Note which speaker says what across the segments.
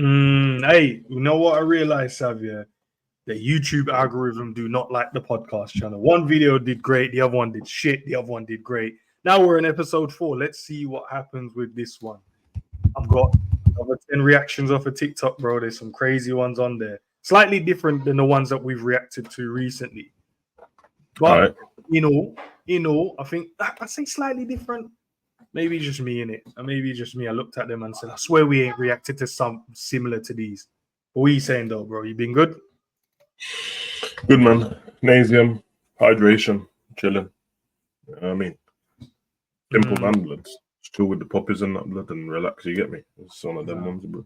Speaker 1: Hey, you know what I realized, Xavier? The YouTube algorithm do not like the podcast channel. One video did great, the other one did shit, the other one did great. Now we're in episode 4. Let's see what happens with this one. I've got over 10 reactions off of TikTok, bro. There's some crazy ones on there. Slightly different than the ones that we've reacted to recently. But you know, I think I say slightly different. Maybe just me in it. And maybe just me. I looked at them and said, I swear we ain't reacted to some similar to these. What are you saying though, bro? You been good?
Speaker 2: Good, man. Magnesium, hydration, chilling. You know what I mean? Simple man blood. Chill with the poppies and that blood and relax, you get me? It's one of them ones, bro.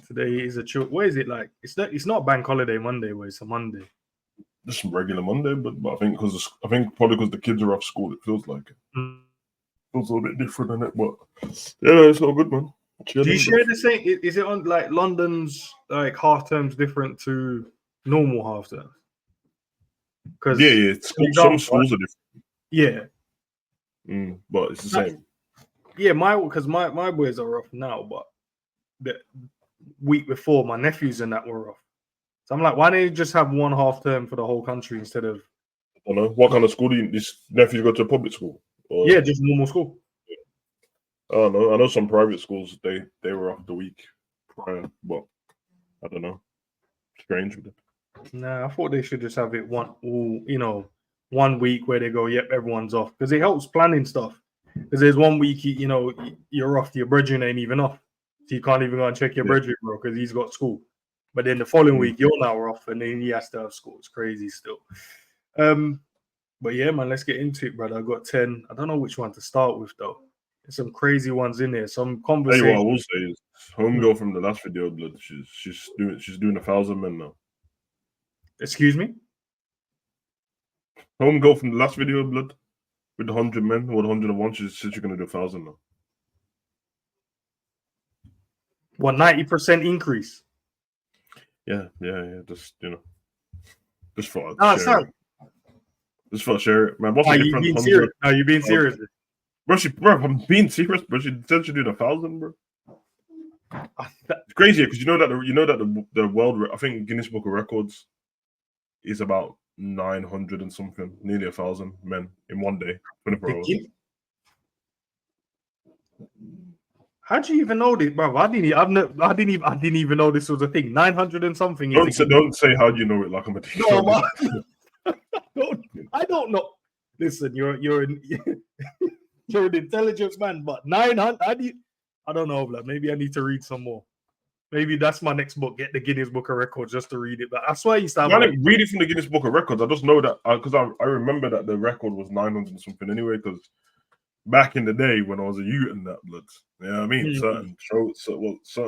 Speaker 1: Today is a chill. What is it like? It's not bank holiday Monday, where it's a Monday.
Speaker 2: Just some regular Monday, but I think probably because the kids are off school, it feels like it. Feels a little bit different in it, but yeah, it's all good, man. Chilling,
Speaker 1: do you share the same? Is it on like London's like half terms different to normal half terms?
Speaker 2: Because some schools are different.
Speaker 1: Yeah,
Speaker 2: but it's the same.
Speaker 1: Yeah, my boys are off now, but the week before my nephews and that were off. So I'm like, why don't you just have one half term for the whole country instead of?
Speaker 2: I don't know. What kind of school do you? This nephews go to a public school? Or...
Speaker 1: Yeah, just normal school.
Speaker 2: I don't know. I know some private schools they were off the week prior, but I don't know. Strange with it.
Speaker 1: Nah, I thought they should just have it one week where they go, yep, everyone's off, because it helps planning stuff. Because there's 1 week, you're off, your brethren ain't even off, so you can't even go and check your brethren, bro, because he's got school. But then the following week, you're now off, and then he has to have school. It's crazy still. But yeah, man, let's get into it, brother. I got 10. I don't know which one to start with though. There's some crazy ones in there. Some conversation.
Speaker 2: Hey, what I will say is, homegirl from the last video, blood. She's doing 1,000 men now.
Speaker 1: Excuse me.
Speaker 2: Homegirl from the last video, blood, with the 100 men or the 101. She said she's gonna do 1,000 now.
Speaker 1: What, 90% increase?
Speaker 2: Yeah. Just just for Just for share it, man. What's
Speaker 1: the
Speaker 2: difference?
Speaker 1: You being serious? Are you being serious?
Speaker 2: Bro, I'm being serious, bro. She said she did 1,000, bro. It's crazy because you know that the world, I think Guinness Book of Records is about 900 and something, nearly 1,000 men in one day, 24 hours.
Speaker 1: How'd you even know this, bro? I didn't even know this was a thing. 900 and something.
Speaker 2: Don't say how do you know it like I'm a teacher.
Speaker 1: No, I don't know. Listen, you're you're an intelligent man, but 900. I don't know, blood. Maybe I need to read some more. Maybe that's my next book. Get the Guinness Book of Records just to read it. But I swear you start.
Speaker 2: I didn't read it from the Guinness Book of Records. I just know that because I remember that the record was 900 and something anyway. Because back in the day when I was a youth and that blood, you know what I mean. Certain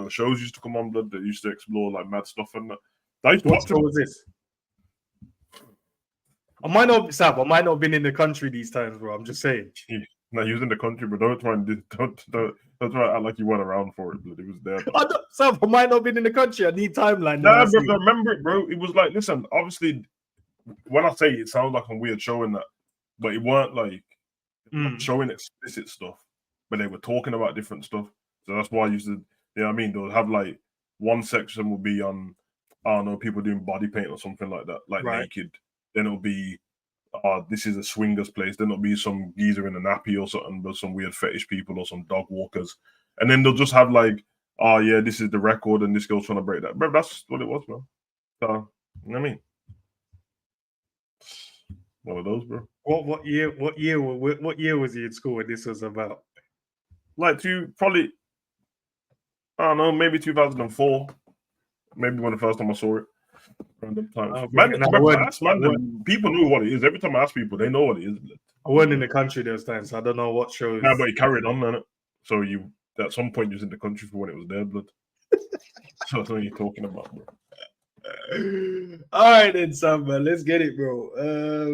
Speaker 2: shows used to come on, blood, that used to explore like mad stuff and that.
Speaker 1: What show was this? I might not have been in the country these times, bro. I'm just saying.
Speaker 2: No, he was in the country, but don't try to act like you weren't around for it. But it was there.
Speaker 1: I might not have been in the country. I need timeline.
Speaker 2: Nah, bro, I remember it, bro. It was like, listen, obviously, when I say it sounds like a weird showing that, but it weren't like showing explicit stuff, but they were talking about different stuff. So that's why I used to, you know what I mean? They'll have like one section will be on, I don't know, people doing body paint or something like that, like naked. Then it'll be, this is a swingers place. Then it'll be some geezer in a nappy or something, but some weird fetish people or some dog walkers. And then they'll just have like, oh yeah, this is the record and this girl's trying to break that. Bro, that's what it was, man. So, you know what I mean? One of those, bro.
Speaker 1: What year was he in school when this was about?
Speaker 2: Like probably, I don't know, maybe 2004. Maybe when the first time I saw it. Random times. People know what it is. Every time I ask people, they know what it is.
Speaker 1: I wasn't in the country those times, so I don't know what shows.
Speaker 2: Yeah, but he carried on, man. So you, at some point, you was in the country for when it was there, blood. So that's what you're talking about, bro.
Speaker 1: All right, then, Sam, man. Let's get it, bro.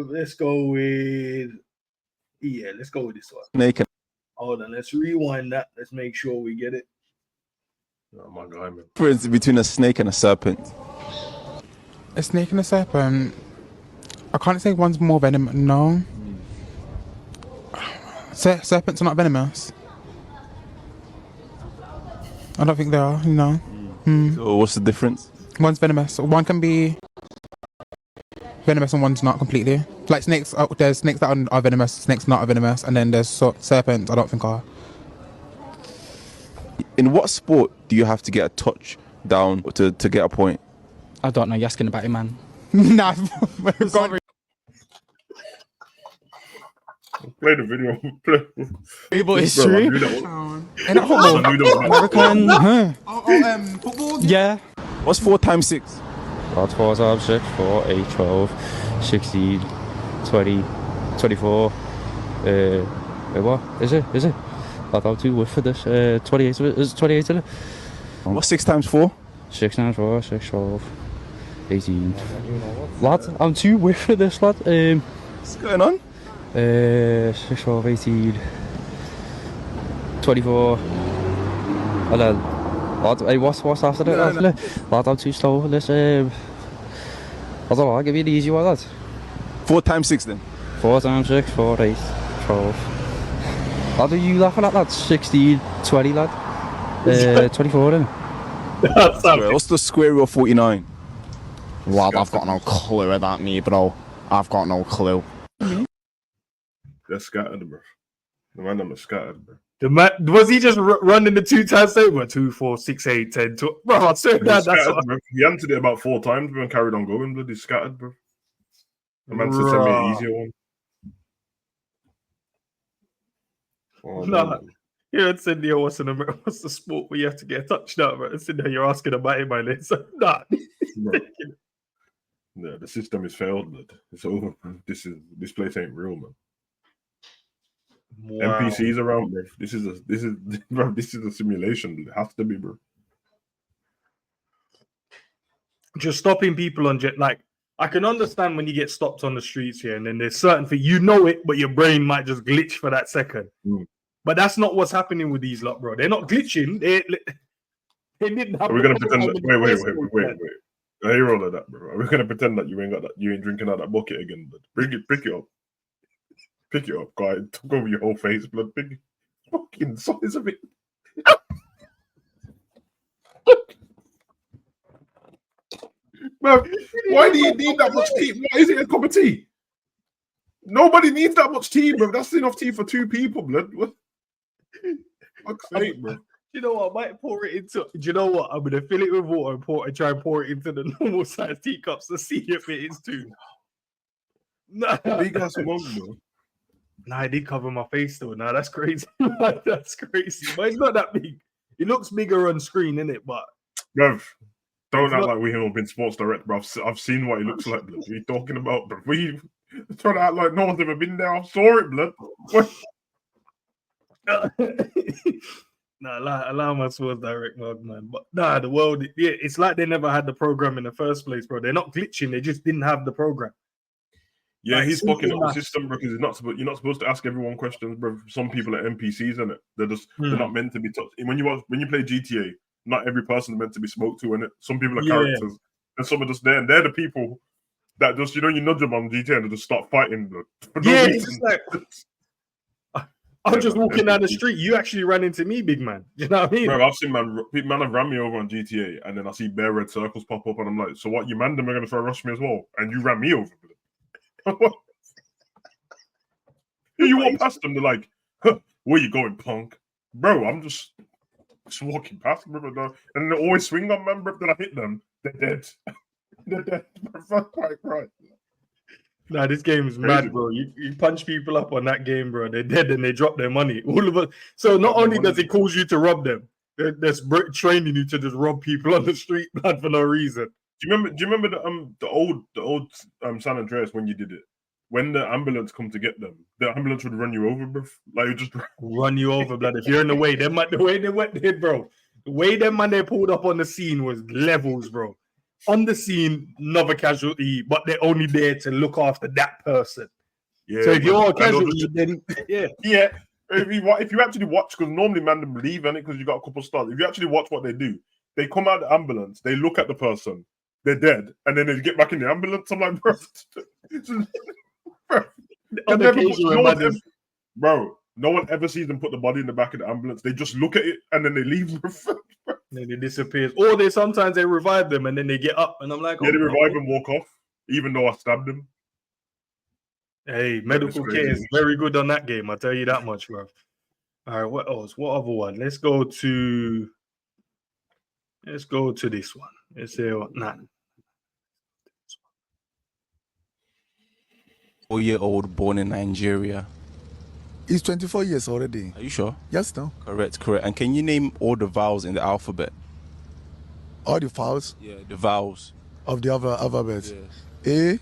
Speaker 1: Let's go with this one.
Speaker 3: Snake.
Speaker 1: Hold on, let's rewind that. Let's make sure we get it.
Speaker 2: Oh my God, man.
Speaker 3: Difference between a snake and a serpent.
Speaker 4: A snake and a serpent. I can't say one's more venomous. No. Serpents are not venomous. I don't think they are. No.
Speaker 3: So what's the difference?
Speaker 4: One's venomous. One can be venomous and one's not completely. Like snakes, there's snakes that are venomous, snakes not are venomous, and then there's serpents I don't think are.
Speaker 3: In what sport do you have to get a touch down to get a point?
Speaker 5: I don't know. You're asking about it, man.
Speaker 4: Nah,
Speaker 2: Play the video. Play.
Speaker 5: But it's
Speaker 2: Bro, I
Speaker 5: true.
Speaker 2: knew that one.
Speaker 4: Ain't that football?
Speaker 2: I knew that one.
Speaker 5: American.
Speaker 4: Football?
Speaker 5: Yeah.
Speaker 3: What's 4 times 6?
Speaker 6: That's 4 times 6, 4, 8, 12, 16, 20, 24. Wait, what? Is it? I thought too with for this. 28, is it 28 in it?
Speaker 3: What's 6 times 4?
Speaker 6: 6 times 4, 6, 12, 18. Lad, I'm too with for this, lad.
Speaker 3: What's going on?
Speaker 6: 6, 12, 18, 24. And then, lad, hey, what's after that?
Speaker 3: No.
Speaker 6: Lad, I'm too slow for this. I don't know, I'll give you an easy one, lad.
Speaker 3: 4 times 6 then.
Speaker 6: 4 times 6, 4, 8, 12. Lad, are you laughing at that? 16, 20, lad. 24 then.
Speaker 1: That's
Speaker 3: Well, what's the square root of 49?
Speaker 7: Lad, I've got no clue about me, bro. I've got no clue.
Speaker 2: They're scattered, bro. The man them are scattered, bro.
Speaker 1: The man, was he just running the 2 times over? 2, 4, 6, 8, 10, 12. Bro, I swear
Speaker 2: He's
Speaker 1: that's
Speaker 2: scattered,
Speaker 1: what,
Speaker 2: bro. He answered it about 4 times, bro, and carried on going, bro. He's scattered, bro. The man said send me an easier one. Oh,
Speaker 1: Nah.
Speaker 2: man.
Speaker 1: Yeah, it's in there. What's the sport where you have to get a touchdown, bro? It's in there. You're asking about it, my list. So, nah.
Speaker 2: Bro. Yeah, the system is failed, blood. It's over. This place ain't real, man.
Speaker 1: Wow.
Speaker 2: NPCs around, bro. This is bro, this is a simulation. It has to be, bro.
Speaker 1: Just stopping people on jet. Like, I can understand when you get stopped on the streets here, and then there's certain things you know it, but your brain might just glitch for that second.
Speaker 2: Mm.
Speaker 1: But that's not what's happening with these lot, bro. They're not glitching. They didn't have.
Speaker 2: Are we gonna pretend that? Wait. I hear all of that, bro. Are we gonna pretend that you ain't drinking out that bucket again? Blood? Pick it up. Pick it up, guy. Took over your whole face, blood. Big fucking size of it. Bro, why do you need that much tea? Why is it a cup of tea? Nobody needs that much tea, bro. That's enough tea for 2 people, blood. What? Fuck's sake, bro.
Speaker 1: You know what? I might pour it into. Do you know what? I'm gonna fill it with water and try and pour it into the normal size teacups to see if it is too. Nah,
Speaker 2: Big ass mug, bro.
Speaker 1: Nah, I did cover my face though. Nah, that's crazy. That's crazy. But it's not that big. It looks bigger on screen, innit? But
Speaker 2: Bruv, don't
Speaker 1: It's
Speaker 2: act
Speaker 1: not-
Speaker 2: like we haven't been sports direct, bro. I've seen what it looks like, blood. What are you talking about, bro? We trying to act like no one's ever been there. I saw it, blood. What?
Speaker 1: nah, allow my sports direct mug, man. But nah, the world, yeah, it's like they never had the program in the first place, bro. They're not glitching, they just didn't have the program.
Speaker 2: Yeah,
Speaker 1: Like,
Speaker 2: he's
Speaker 1: simple
Speaker 2: fucking up the
Speaker 1: maths.
Speaker 2: system, bro. Because you're not supposed to ask everyone questions, bro. Some people are NPCs, innit? They're they're not meant to be touched. When you play GTA, not every person is meant to be spoke to, innit? Some people are
Speaker 1: Yeah.
Speaker 2: characters, and some are just there, and they're the people that just you nudge them on GTA and they just start fighting, bro. For no
Speaker 1: Yeah, it's
Speaker 2: reason.
Speaker 1: just like I was just walking down the street. You actually ran into me, big man. You know what I mean?
Speaker 2: Bro, I've seen man have ran me over on GTA, and then I see bare red circles pop up, and I'm like, so what? You man them are gonna try to rush me as well, and you ran me over. You walk past them, they're like, huh, where you going, punk? Bro, I'm just walking past them, bro, and they always swing on man, bro. Then I hit them, they're dead. They're dead. Right.
Speaker 1: Nah, this game is
Speaker 2: Crazy,
Speaker 1: mad, bro. You punch people up on that game, bro. They're dead and they drop their money. All of us. So not
Speaker 2: Drop their
Speaker 1: only
Speaker 2: money.
Speaker 1: does it cause you to rob them, there's training you to just rob people on the street, blood, for no reason.
Speaker 2: Do you remember the old San Andreas when you did it? When the ambulance come to get them, the ambulance would run you over, bro. Like it just
Speaker 1: Run you over, blood. If you're in the way, the way they went there, bro. The way them man they pulled up on the scene was levels, bro. On the scene, another casualty, but they're only there to look after that person.
Speaker 2: yeah.
Speaker 1: So if you're a
Speaker 2: and they'll
Speaker 1: casualty,
Speaker 2: just-
Speaker 1: then yeah.
Speaker 2: Yeah, if you actually watch, because normally man them leave in it because you got a couple stars. If you actually watch what they do, they come out the ambulance, they look at the person, they're dead, and then they get back in the ambulance. I'm like, bro, bro,
Speaker 1: On
Speaker 2: never
Speaker 1: occasion,
Speaker 2: put-
Speaker 1: when
Speaker 2: no
Speaker 1: man
Speaker 2: one ever- bro, no one ever sees them put the body in the back of the ambulance. They just look at it and then they leave.
Speaker 1: then it disappears. Or they sometimes they revive them and then they get up, and I'm like,
Speaker 2: Yeah, they
Speaker 1: oh,
Speaker 2: revive and walk off, even though I stabbed him.
Speaker 1: hey, medical
Speaker 2: crazy.
Speaker 1: care is very good on that game. I'll tell you that much, bro. All right, what else? What other one? Let's go to this one. Let's say what? Nah.
Speaker 3: 4-year-old born in Nigeria.
Speaker 8: He's 24 years already.
Speaker 3: Are you sure?
Speaker 8: Yes, no.
Speaker 3: Correct. And can you name all the vowels in the alphabet?
Speaker 8: All the vowels
Speaker 3: Yeah, the vowels.
Speaker 8: of the alphabet.
Speaker 3: Yes.
Speaker 8: A,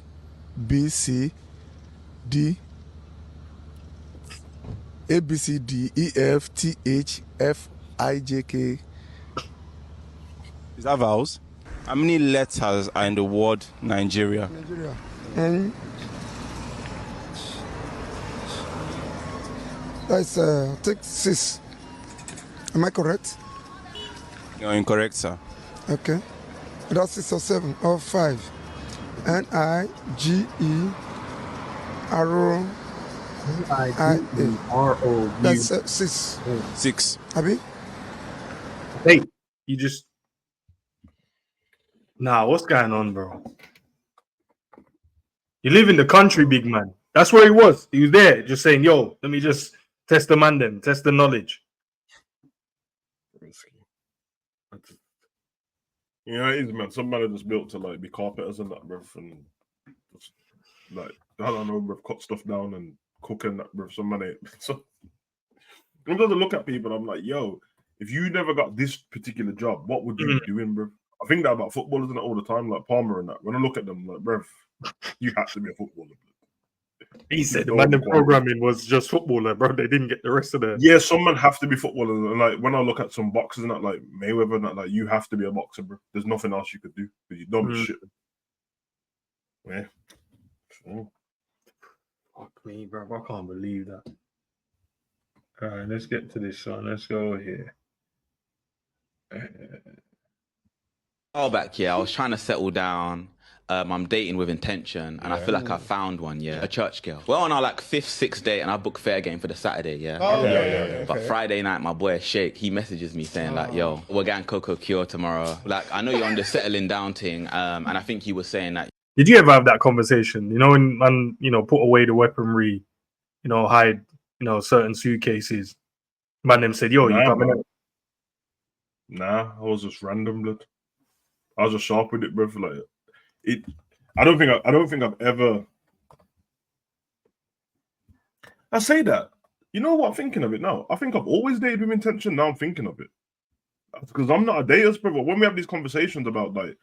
Speaker 8: B, C, D. A, B, C, D, E, F, T, H, F, I, J, K.
Speaker 3: Is that vowels? How many letters are in the word Nigeria?
Speaker 8: Nigeria. That's take 6. Am I correct?
Speaker 3: You're incorrect, sir.
Speaker 8: Okay. That's 6 or 7 or 5. N-I-G-E-R-O.
Speaker 1: I-E-R-O.
Speaker 8: That's 6.
Speaker 3: 6.
Speaker 8: Abi?
Speaker 1: Hey, you just what's going on, bro? You live in the country, big man. That's where he was. He was there, just saying, "Yo, let me just test the man, then test the knowledge."
Speaker 2: Yeah, it is, man. Some man are just built to like be carpenters and that, bruv, and just, like I don't know, bruv, cut stuff down and cook and that, bruv. Some man ain't. So I'm just look at people. I'm like, yo, if you never got this particular job, what would you be doing, bruv? I think that about footballers and all the time, like Palmer and that. When I look at them, like, bruv, you have to be a footballer.
Speaker 1: He said the man in programming was just footballer, bro. They didn't get the rest of the.
Speaker 2: Yeah, some men have to be footballers. And like when I look at some boxers and that, like Mayweather and that, like you have to be a boxer, bro. There's nothing else you could do because you don't be shit. Yeah. Oh.
Speaker 1: Fuck me, bro. I can't believe that. All right, let's get to this one. Let's go here.
Speaker 9: Oh, back, yeah, I was trying to settle down. I'm dating with intention, and I feel like I found one, a church girl. We're on our like 5th, 6th date, and I booked fair game for the Saturday, But Friday night, my boy Shake, he messages me saying like, "Yo, we're getting Coco Cure tomorrow. Like, I know you're on the settling down thing, and I think he was saying that."
Speaker 1: Did you ever have that conversation? You know, when man, put away the weaponry, hide, certain suitcases. Man, them said, "Yo, you coming out?"
Speaker 2: Nah, I was just random, blood. I was just sharp with it, bro. For like it, I don't think I've ever. I say that. You know what? I'm thinking of it now. I think I've always dated with intention. Now I'm thinking of it because I'm not a dater, bro. But when we have these conversations about like,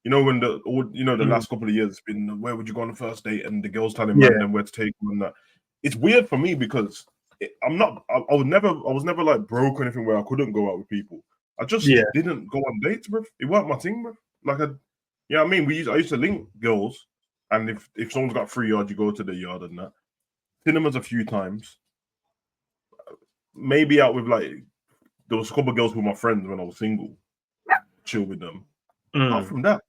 Speaker 2: when the last couple of years it's been where would you go on the first date and the girls telling me them where to take them and that. It's weird for me because I was never like broke or anything where I couldn't go out with people. I just didn't go on dates, bro. It weren't my thing, bro. Like, I used to link girls, and if someone's got 3 yards, you go to the yard and that. Cinemas a few times. Maybe out with like, there was a couple of girls with my friends when I was single. Chill with them. Apart from that,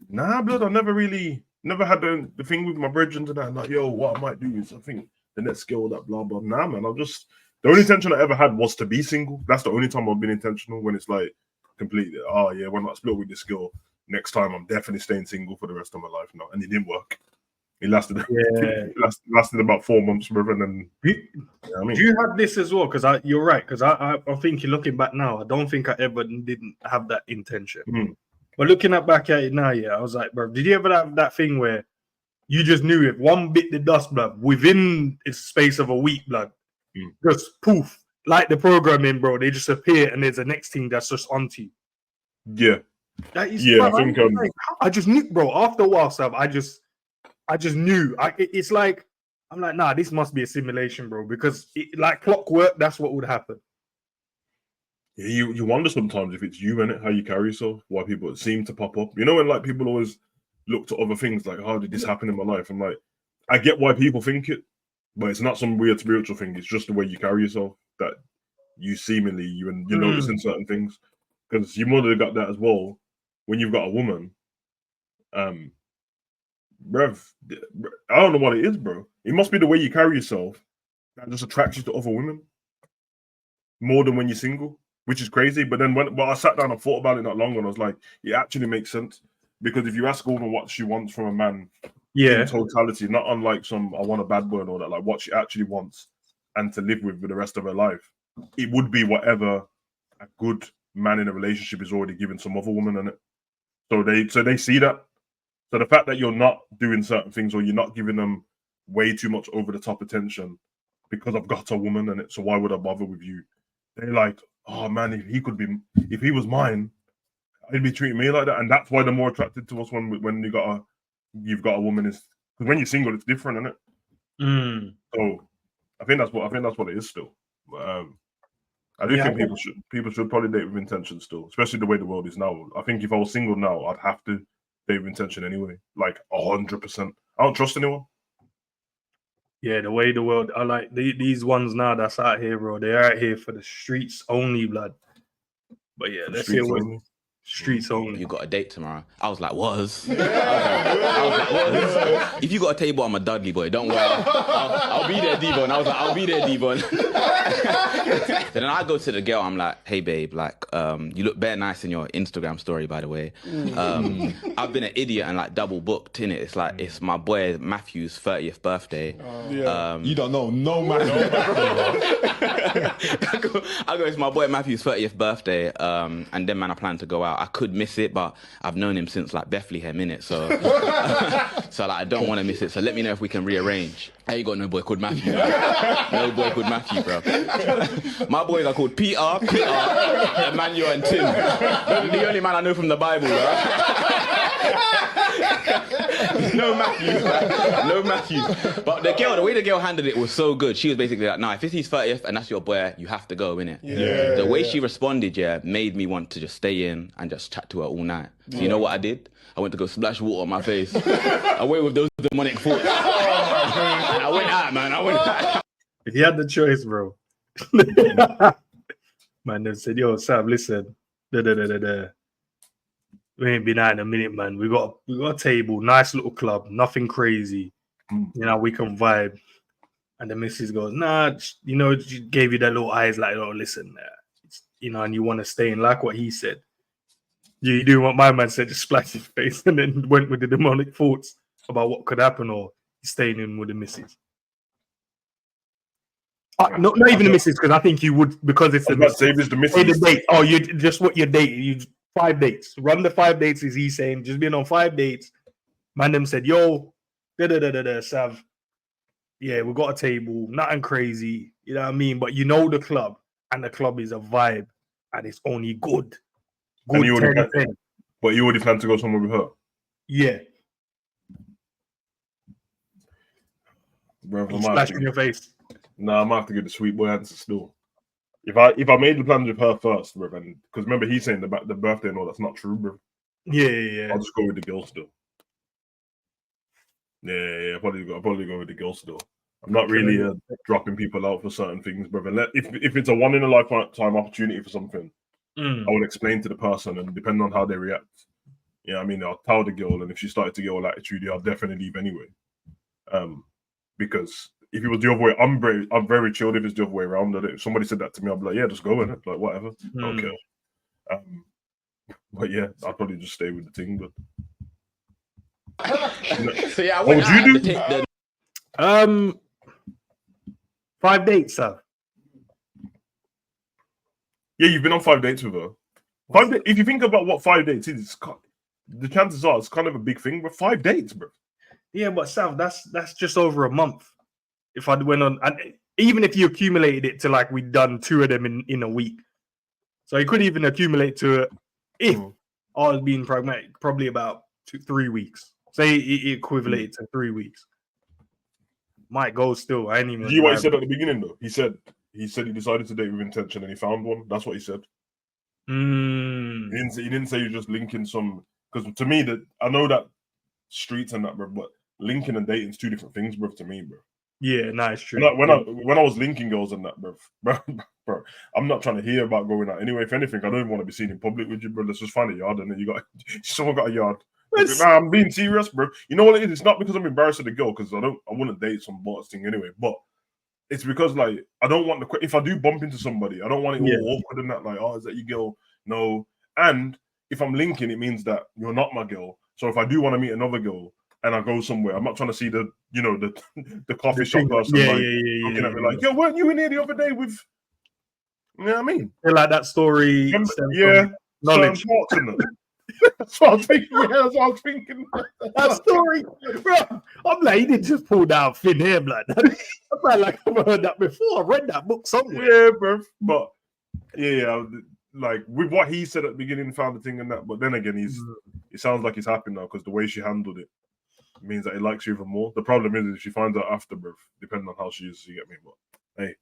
Speaker 2: nah, blood. I never had the thing with my brethren and that. I'm like, yo, what I might do is I think the next girl that blah blah. Nah, man. The only intention I ever had was to be single. That's the only time I've been intentional when it's like completely, when I split with this girl, next time I'm definitely staying single for the rest of my life now. And it didn't work. It lasted lasted about 4 months, bro, and then
Speaker 1: do you have this as well? Because you're right, because I'm thinking looking back now, I don't think I ever didn't have that intention. But looking back at it now, I was like, bro, did you ever have that thing where you just knew if one bit the dust, blood, within the space of a week, blood, just poof, like the programming, bro. They just appear, and there's the next thing that's just onto you.
Speaker 2: Yeah,
Speaker 1: that is.
Speaker 2: Yeah,
Speaker 1: bro,
Speaker 2: I think
Speaker 1: I just knew, bro. After a while, Sav, I just knew. It's like I'm like, nah, this must be a simulation, bro. Because like clockwork, that's what would happen.
Speaker 2: Yeah, you wonder sometimes if it's you in it, how you carry yourself, why people seem to pop up. You know, when like people always look to other things, like how did this happen in my life? I'm like, I get why people think it. But it's not some weird spiritual thing. It's just the way you carry yourself that you seemingly you're noticing certain things. Because your mother got that as well. When you've got a woman, bruv, I don't know what it is, bro. It must be the way you carry yourself that just attracts you to other women more than when you're single. which is crazy. But then when I sat down and thought about it not long ago, and I was like, it actually makes sense because if you ask a woman what she wants from a man, in totality, not unlike some I want a bad boy and all that, like what she actually wants and to live with for the rest of her life, it would be whatever a good man in a relationship is already giving some other woman in it. So they see that. So the fact that you're not doing certain things or you're not giving them way too much over the top attention because I've got a woman in it, so why would I bother with you? They're like, oh man, if he was mine, he'd be treating me like that, and that's why they're more attracted to us when you've got a woman. Is because when you're single, it's different, isn't it? So I think that's what it is still. I do think people should probably date with intention still, especially the way the world is now. I think if I was single now, I'd have to date with intention anyway, like 100%. I don't trust anyone.
Speaker 1: Yeah, the way the world, I like these ones now that's out here, bro. They're out here for the streets only, blood. But yeah, let's hear what streets only.
Speaker 9: You got a date tomorrow. I was like, was. I was like, was. If you got a table, I'm a Dudley boy. Don't worry. I'll be there, D-Bon. I was like, I'll be there, D-Bon. Then I go to the girl. I'm like, hey, babe, like, you look bare nice in your Instagram story, by the way. I've been an idiot and like double booked in it. It's like, it's my boy Matthew's 30th birthday.
Speaker 3: You don't know no Matthew.
Speaker 9: I go, it's my boy Matthew's 30th birthday. And then, man, I plan to go out. I could miss it, but I've known him since like Bethlehem, innit? So, so like, I don't want to miss it. So let me know if we can rearrange. I ain't got no boy called Matthew. No boy called Matthew, bro. My boys are called Peter, Emmanuel, and Tim. Those are the only man I know from the Bible, bro. No Matthews, man. No Matthews. But the way the girl handled it was so good. She was basically like, nah, if it's his 30th and that's your boy, you have to go, innit?
Speaker 3: Yeah.
Speaker 9: The way she responded, made me want to just stay in and just chat to her all night. So you know what I did? I went to go splash water on my face. Away with those demonic thoughts. And I went out, man. I went out.
Speaker 1: If you had the choice, bro. Man, they said, yo, Sam, listen. We ain't been out in a minute, man. We got a table, nice little club, nothing crazy. You know, we can vibe. And the missus goes, nah, you know, she gave you that little eyes like, oh, listen, you know, and you want to stay in, like what he said. You do what my man said, just splash his face, and then went with the demonic thoughts about what could happen, or staying in with the missus. Not even the missus, because I think you would, because it's the
Speaker 2: missus.
Speaker 1: Date. Oh, you just what you're dating. You 5 dates. Run the 5 dates, is he saying? Just being on 5 dates. Man, them said, yo, Sav. Yeah, we got a table, nothing crazy, you know what I mean? But you know the club, and the club is a vibe, and it's only good.
Speaker 2: But you already plan to go somewhere with her?
Speaker 1: Yeah.
Speaker 2: Bro,
Speaker 1: splash in your face.
Speaker 2: Nah, I might have to get the sweet boy answer still. If I made the plans with her first, bro, because remember he's saying the birthday and all that's not true, bro.
Speaker 1: Yeah.
Speaker 2: I'll just go with the girl still. Yeah. I'll probably go with the girl still. I'm not really dropping people out for certain things, brother. If it's a one in a lifetime opportunity for something, I will explain to the person, and depending on how they react, yeah, I mean, I'll tell the girl, and if she started to get all attitude, I'll definitely leave anyway. Because if it was the other way, I'm very chilled. If it's the other way around, if somebody said that to me, I'll be like, yeah, just go in it, like whatever, okay. But yeah, I'll probably just stay with the thing. But
Speaker 9: So yeah,
Speaker 2: what would you do?
Speaker 1: 5 dates, sir.
Speaker 2: Yeah, you've been on 5 dates with her. If you think about what 5 dates is, the chances are it's kind of a big thing. But 5 dates, bro.
Speaker 1: Yeah, but Sam, that's just over a month. If I went on, and even if you accumulated it to like we'd done 2 of them in a week, so you could even accumulate to if I was being pragmatic, probably about 3 weeks. Say it equivalated to 3 weeks. Might go still. I ain't even.
Speaker 2: You know what he said at the beginning though? He said he decided to date with intention and he found one. That's what he said. He didn't say you're just linking some, because to me that I know that streets and that, bro, but linking and dating is 2 different things, bro. To me, bro.
Speaker 1: Yeah, nice, true.
Speaker 2: When I was linking girls and that, bro, I'm not trying to hear about going out. Anyway, if anything, I don't even want to be seen in public with you, bro. Let's just find a yard, and then someone got a yard. Nah, I'm being serious, bro. You know what it is? It's not because I'm embarrassed of the girl, because I wouldn't date some bots thing anyway. But it's because like I don't want the if I do bump into somebody, I don't want it
Speaker 1: Yeah.
Speaker 2: all awkward and that. Like, oh, is that your girl? No. And if I'm linking, it means that you're not my girl. So if I do want to meet another girl and I go somewhere, I'm not trying to see the the coffee shop person looking at me like, yo, weren't you in here the other day with? You know what I mean?
Speaker 1: Feel like that story.
Speaker 2: Yeah,
Speaker 1: knowledge.
Speaker 2: That's what I was thinking. Yeah, that's what I was thinking.
Speaker 1: That story, bro. I'm like, he didn't just pull down thin hair, blood. I'm like, I've heard that before. I read that book somewhere.
Speaker 2: Yeah, bro. But yeah, like with what he said at the beginning, found the thing and that. But then again, it sounds like he's happy now because the way she handled it means that he likes you even more. The problem is if she finds out after, bro, depending on how she is, you get me. But hey,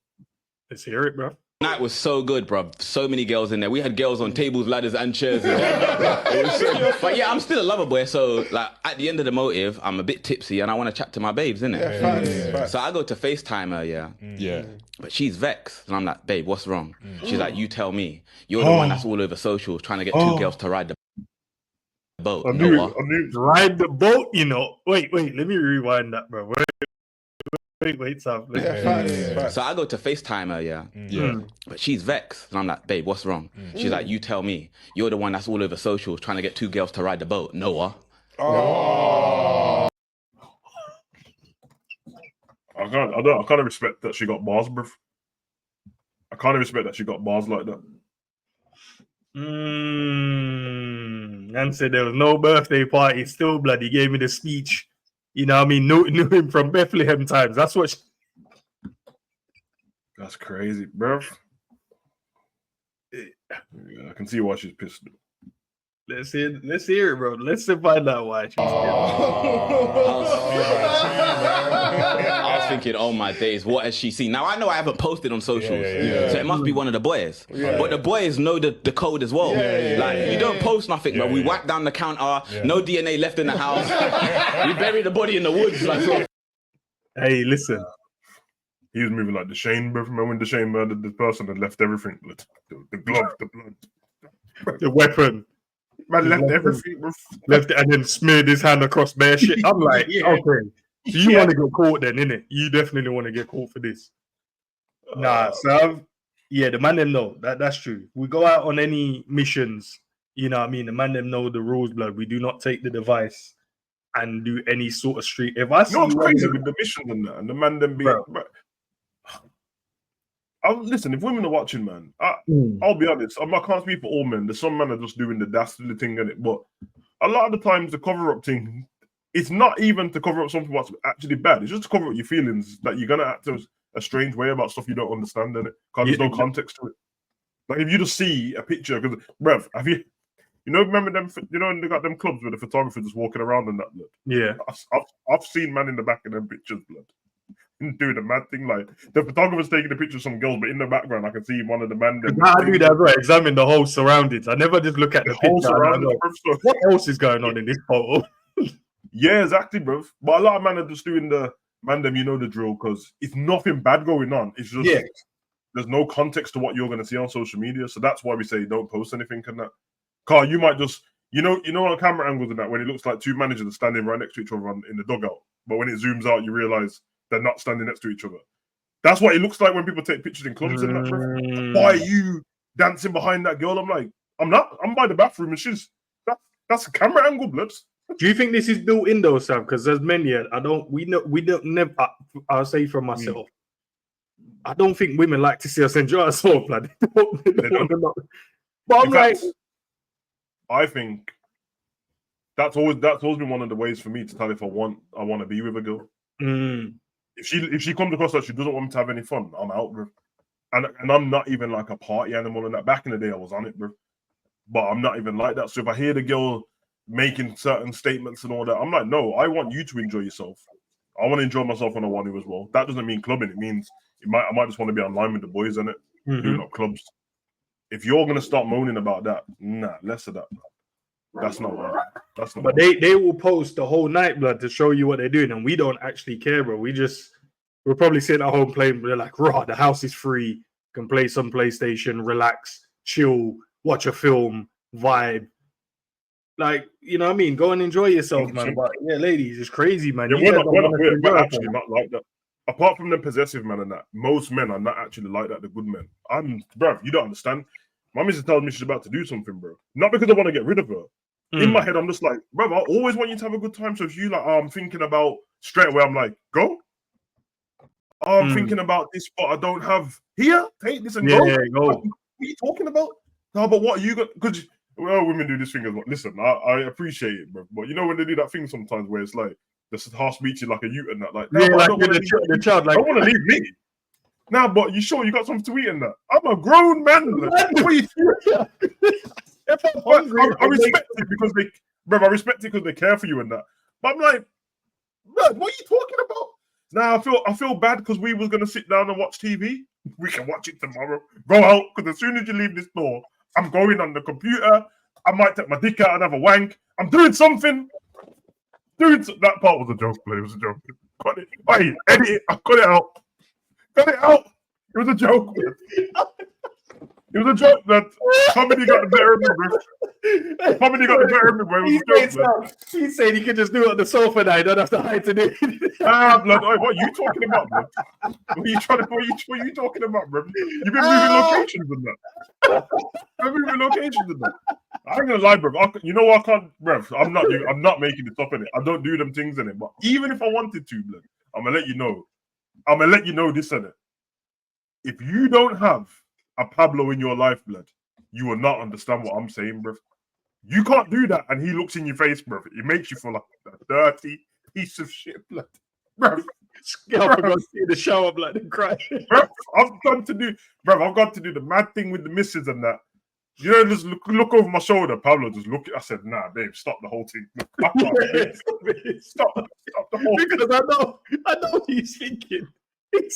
Speaker 1: let's hear it, bro.
Speaker 9: Night was so good, bro. So many girls in there. We had girls on tables, ladders, and chairs. In there. It was so, but yeah, I'm still a lover boy. So like at the end of the motive, I'm a bit tipsy and I want to chat to my babes, innit? So I go to FaceTime her, yeah. But she's vexed, and I'm like, babe, what's wrong? She's like, you tell me. You're the one that's all over social trying to get two girls to ride the boat.
Speaker 2: I knew it.
Speaker 1: Ride the boat, you know. Wait, let me rewind that, bro. Wait, Sam.
Speaker 9: So I go to FaceTime her, But she's vexed. And I'm like, babe, what's wrong? She's like, you tell me. You're the one that's all over social trying to get two girls to ride the boat. Noah.
Speaker 2: I kind of respect that she got bars, bro. I kind of respect that she got bars like that.
Speaker 1: And said there was no birthday party. Still, bloody gave me the speech. You know what I mean? Knew him from Bethlehem times. That's what.
Speaker 2: That's crazy, bro. Yeah, I can see why she's pissed.
Speaker 1: Let's hear it, bro. Let's find out why she's
Speaker 9: I was thinking, oh my days, what has she seen? Now I know I haven't posted on socials, so it must be one of the boys. But the boys know the code as well. Like we don't post nothing, but we whack down the counter. No DNA left in the house. We bury the body in the woods. Like, so.
Speaker 1: Hey, listen.
Speaker 2: He was moving like Deshane, bro. Remember when Deshane murdered the person and left everything? The glove, the blood.
Speaker 1: The weapon.
Speaker 2: Man left everything, bro.
Speaker 1: Left it and then smeared his hand across bare shit. I'm like, okay. So you want to get caught then, innit? You definitely want to get caught for this. Nah, so the man them know. That's true. We go out on any missions, you know what I mean? The man them know the rules, blood. We do not take the device and do any sort of street. If I see
Speaker 2: what's crazy with the missions and that, and the man them being... listen, if women are watching, man, I'll be honest. I can't speak for all men. There's some men are just doing the dastardly thing in it, but a lot of the times the cover-up thing, it's not even to cover up something what's actually bad. It's just to cover up your feelings that you're gonna act a strange way about stuff you don't understand in it because there's no context to it. Like if you just see a picture, because bruv, have you remember them? You know, they got them clubs with the photographer just walking around and that. Blood.
Speaker 1: Yeah,
Speaker 2: I've seen man in the back of them pictures, blood. Doing the mad thing, like the photographer's taking a picture of some girls, but in the background, I can see one of the men.
Speaker 1: I do that, right? Examine the whole surroundings. I never just look at the
Speaker 2: whole
Speaker 1: picture.
Speaker 2: surroundings.
Speaker 1: What else is going on in this photo?
Speaker 2: Yeah, exactly, bro. But a lot of men are just doing the man, you know the drill, because it's nothing bad going on. It's just there's no context to what you're going to see on social media, so that's why we say don't post anything and that. Carl, you might just you know on camera angles and that when it looks like two managers are standing right next to each other in the dugout, but when it zooms out, you realize they're not standing next to each other. That's what it looks like when people take pictures in clubs and that, bro. Why are you dancing behind that girl? I'm like, I'm not. I'm by the bathroom and that's a camera angle, blood.
Speaker 1: Do you think this is built in though, Sam? Because there's many. We don't never. I'll say for myself. I don't think women like to see us enjoy ourselves, blood. But I'm like,
Speaker 2: I think that's always been one of the ways for me to tell if I want to be with a girl. If she comes across that she doesn't want me to have any fun, I'm out, bro. And I'm not even like a party animal and that. Back in the day, I was on it, bro. But I'm not even like that. So if I hear the girl making certain statements and all that, I'm like, no, I want you to enjoy yourself. I want to enjoy myself when I want to as well. That doesn't mean clubbing. It means I might just want to be online with the boys in it, doing up clubs. If you're gonna start moaning about that, nah, less of that. That's not right. That's not.
Speaker 1: But they will post the whole night, blood, to show you what they're doing, and we don't actually care, bro. We're probably sitting at home playing. They're like, raw, the house is free. Can play some PlayStation, relax, chill, watch a film, vibe. Like, you know what I mean? Go and enjoy yourself, man. But yeah, ladies, it's crazy, man.
Speaker 2: Yeah, we're actually not like that. apart from them possessive men and that, most men are not actually like that. The good men. Bruv, you don't understand. My missus tells me she's about to do something, bro. Not because I want to get rid of her. In my head, I'm just like, bruv, I always want you to have a good time. So if you like, I'm thinking about straight away, I'm like, go. I'm thinking about this, but I don't have here. Take this and go.
Speaker 1: Yeah, go.
Speaker 2: What are you talking about? No, but what are you got? Because well, women do this thing as well. Listen, I appreciate it, bro. But you know when they do that thing sometimes where it's like this half speech is like a youth and that, like, no,
Speaker 1: Yeah,
Speaker 2: I
Speaker 1: like
Speaker 2: don't
Speaker 1: with
Speaker 2: want
Speaker 1: the child, like,
Speaker 2: I want to leave me. Nah, but you sure you got something to eat in that? I'm a grown man. Like, what are you If I'm hungry, I respect it because they, bro. I respect it because they care for you and that. But I'm like, bro, what are you talking about? Now I feel bad because we was gonna sit down and watch TV. We can watch it tomorrow. Go out because as soon as you leave this door, I'm going on the computer. I might take my dick out and have a wank. I'm doing something. That part was a joke, but it was a joke. Cut it. Wait, edit it. I cut it out. Cut it out. It was a joke. It was a joke that comedy got the better of me, bro. Comedy got the better of me, bro. It was a joke,
Speaker 1: He's saying he could just do it on the sofa now. You don't have to hide to do it.
Speaker 2: Blood. What are you talking about, bro? What are you talking about, bro? You've been moving locations and that. I've been moving locations and that. I ain't gonna lie, bro. You know what? I can't, bro. I'm not making this up in it. I don't do them things in it. But even if I wanted to, blood, I'm gonna let you know. I'm gonna let you know this in it. If you don't have a Pablo in your life, blood, you will not understand what I'm saying, bro. You can't do that, and he looks in your face, bro. It makes you feel like a dirty piece of shit, blood, bro.
Speaker 1: Get up and go in the shower, blood, and cry.
Speaker 2: Bro, I've got to do the mad thing with the missus and that. You know, just look over my shoulder. Pablo just look. I said, "Nah, babe, stop the whole thing. Stop the whole thing."
Speaker 1: Because I know what he's thinking.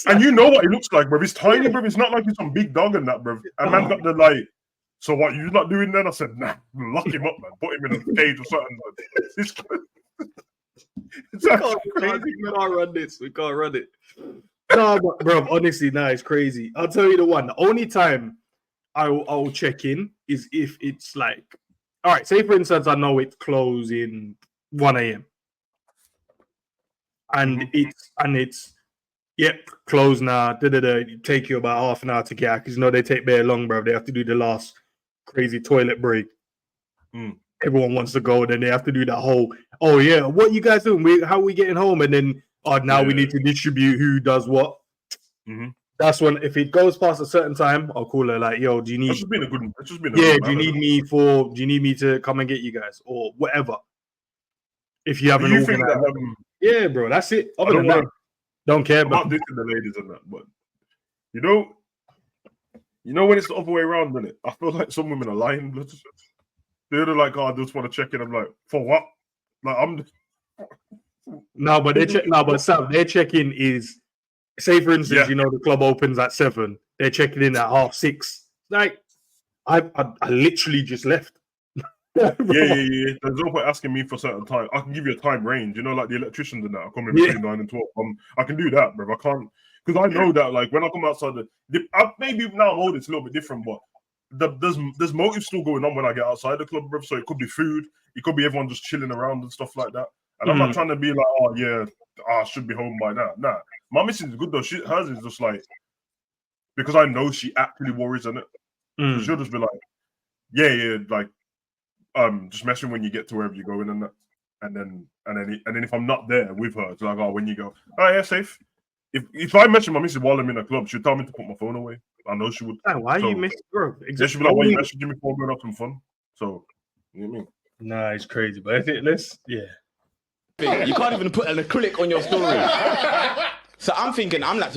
Speaker 2: And you know what he looks like, bro. He's tiny, bro. It's not like he's some big dog and that, bro. And man got the like. So what you not doing then? I said, nah, lock him up, man. Put him in a cage or something. It's actually crazy.
Speaker 1: We can't run this. We can't run it. No, but, bro, honestly, it's crazy. I'll tell you the one. The only time I'll check in is if it's like, all right, say for instance, I know it's closing 1 a.m. And it's yep, closed now. It take you about half an hour to get out because they take very long, bro. They have to do the last crazy toilet break. Everyone wants to go, then they have to do that whole, oh yeah, what you guys doing? How are we getting home? And then we need to distribute who does what. That's when if it goes past a certain time, I'll call her like, yo, do you need? Do you need me to come and get you guys or whatever? If you haven't organized, yeah, bro, that's it. Other than that, don't care about
Speaker 2: this and the ladies and that, but you know when it's the other way around, isn't it? I feel like some women are lying. They're like, oh, I just want to check in. I'm like, for what? Like I'm.
Speaker 1: No, but Sam, their check-in is, say for instance, the club opens at 7. They're checking in at 6:30. Like, I literally just left.
Speaker 2: Yeah. There's no point asking me for a certain time. I can give you a time range. Like the electricians and that are coming between 9 and 12. I can do that, bro. I can't because I know that like when I come outside maybe now I'm old, it's a little bit different, but there's motives still going on when I get outside the club, bro. So it could be food, it could be everyone just chilling around and stuff like that. And I'm not trying to be like, oh yeah, I should be home by now. Nah, my missus is good though. Hers is just like because I know she actually worries on it. So she'll just be like, yeah, like. Just messing when you get to wherever you're going and that, and then if I'm not there with her, it's like, oh, when you go, oh yeah, safe. If I mention my missus while I'm in a club, she'll tell me to put my phone away. I know she would.
Speaker 1: Why you messing, bro?
Speaker 2: Exactly. She'll be like, why you messaging me for? We're having some fun. So you know what I mean?
Speaker 1: Nah, it's crazy, but I think
Speaker 9: You can't even put an acrylic on your story. So I'm thinking, I'm like,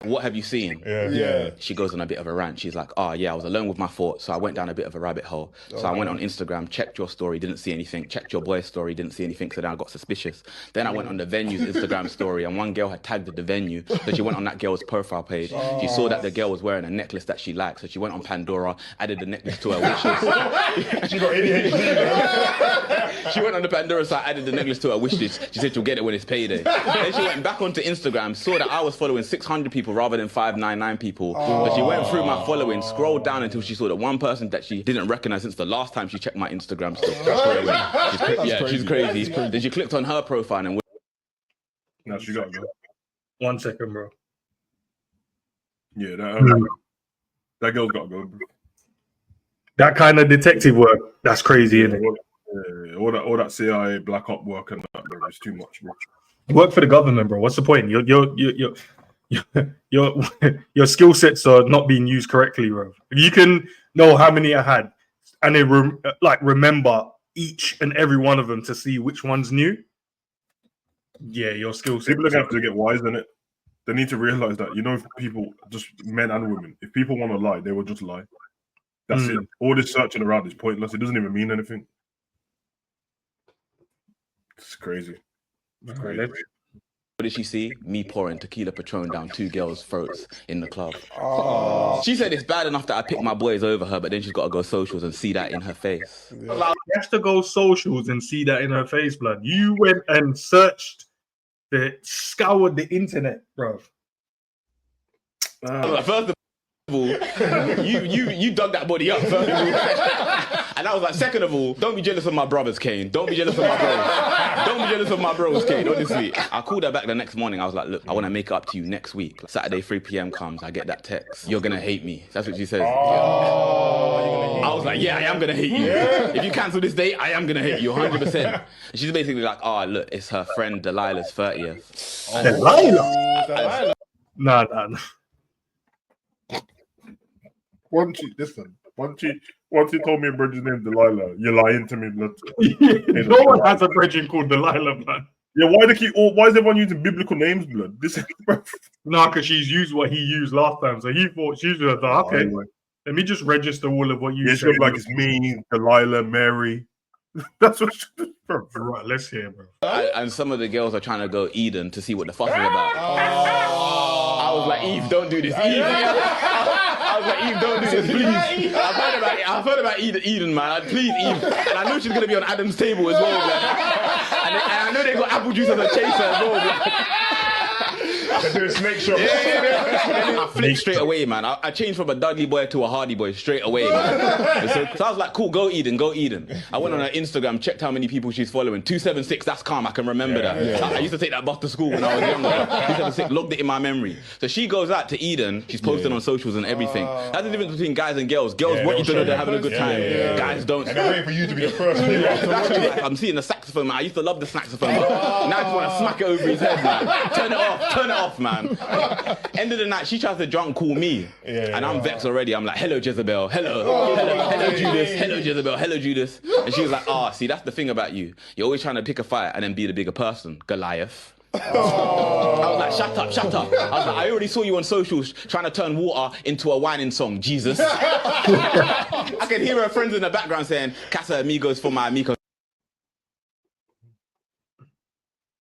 Speaker 9: what have you seen?
Speaker 8: Yeah.
Speaker 9: She goes on a bit of a rant. She's like, oh yeah, I was alone with my thoughts, so I went down a bit of a rabbit hole. So I went on Instagram, checked your story, didn't see anything. Checked your boy's story, didn't see anything. So then I got suspicious. Then I went on the venue's Instagram story, and one girl had tagged the venue. So she went on that girl's profile page. She saw that the girl was wearing a necklace that she liked. So she went on Pandora, added the necklace to her wishes.
Speaker 2: She got ADHD.
Speaker 9: She went on the Pandora site, added the necklace to her wish list. She said she'll get it when it's payday. Then she went back onto Instagram, saw that I was following 600 people rather than 599 people. So she went through my following, scrolled down until she saw that one person that she didn't recognize since the last time she checked my Instagram stuff. That's where it went. She's crazy. Then she clicked on her profile and
Speaker 2: no, she got to go.
Speaker 1: 1 second, bro.
Speaker 2: Yeah, that girl's got to go. Bro.
Speaker 1: That kind of detective work, that's crazy, isn't it?
Speaker 2: All that CIA black op work and that, bro, it's too much, bro.
Speaker 1: Work for the government, bro. What's the point? Your skill sets are not being used correctly, bro. If you can know how many I had, and then remember each and every one of them to see which one's new. Yeah, your skill set.
Speaker 2: People are gonna have to get wise in it. They need to realize that, if people, just men and women, if people want to lie, they will just lie. That's it. All this searching around is pointless. It doesn't even mean anything. It's crazy. It's crazy.
Speaker 9: What did she see? Me pouring tequila Patron down 2 girls' throats in the club. She said it's bad enough that I pick my boys over her, but then she's got to go socials and see that in her face.
Speaker 1: Yeah. She has to go socials and see that in her face, blood. You went and scoured the internet, bro.
Speaker 9: First of all, you dug that body up. First of all. And I was like, second of all, don't be jealous of my brothers, Kane. Don't be jealous of my bros. Don't be jealous of my bros, Kane. Honestly, I called her back the next morning. I was like, look, I want to make it up to you next week. Saturday, 3 p.m. comes. I get that text. You're gonna hate me. That's what she says. I was like, yeah, I am gonna hate you. If you cancel this date, I am gonna hate you 100%. And she's basically like, oh, look, it's her friend Delilah's 30th.
Speaker 1: Delilah? Nah.
Speaker 2: Once you told me a Bridget's name Delilah, you're lying to me, blood.
Speaker 1: No one has a Bridget called Delilah, blood.
Speaker 2: Yeah, why is everyone using biblical names, blood?
Speaker 1: Nah, because she's used what he used last time, so he thought she was like, okay, anyway. Let me just register all of what you said.
Speaker 2: It's like it's me, Delilah, Mary. That's what
Speaker 1: right, let's hear, bro.
Speaker 9: And some of the girls are trying to go Eden to see what the fuss is about. I was like, Eve, don't do this. I was like, Eve, don't do this, please. I've heard about Eden, man. Please, Eve. And I know she's gonna be on Adam's table as well, man. And I know they got apple juice as a chaser as well, man.
Speaker 2: Do a snake shot.
Speaker 9: I flipped straight away, man. I changed from a Dudley boy to a Hardy boy straight away, man. So I was like, cool, go Eden. I went on her Instagram, checked how many people she's following. 276, that's calm, I can remember that. Yeah. I used to take that bus to school when I was younger. 276, logged it in my memory. So she goes out to Eden, she's posting on socials and everything. That's the difference between guys and girls. Girls want you to know they're having a good time. Guys don't.
Speaker 2: And they're waiting for you to be the first.
Speaker 9: I'm seeing the saxophone, man. I used to love the saxophone. Now I just want to smack it over his head, man. Turn it off, man. End of the night, she tries to drunk call me, and I'm vexed already. I'm like, hello, Jezebel. Hello, Judas. Hello, Jezebel. Hello, Judas. And she was like, see, that's the thing about you. You're always trying to pick a fight and then be the bigger person, Goliath. I was like, shut up. I was like, I already saw you on socials trying to turn water into a whining song, Jesus. I could hear her friends in the background saying, Casa Amigos for my amigos.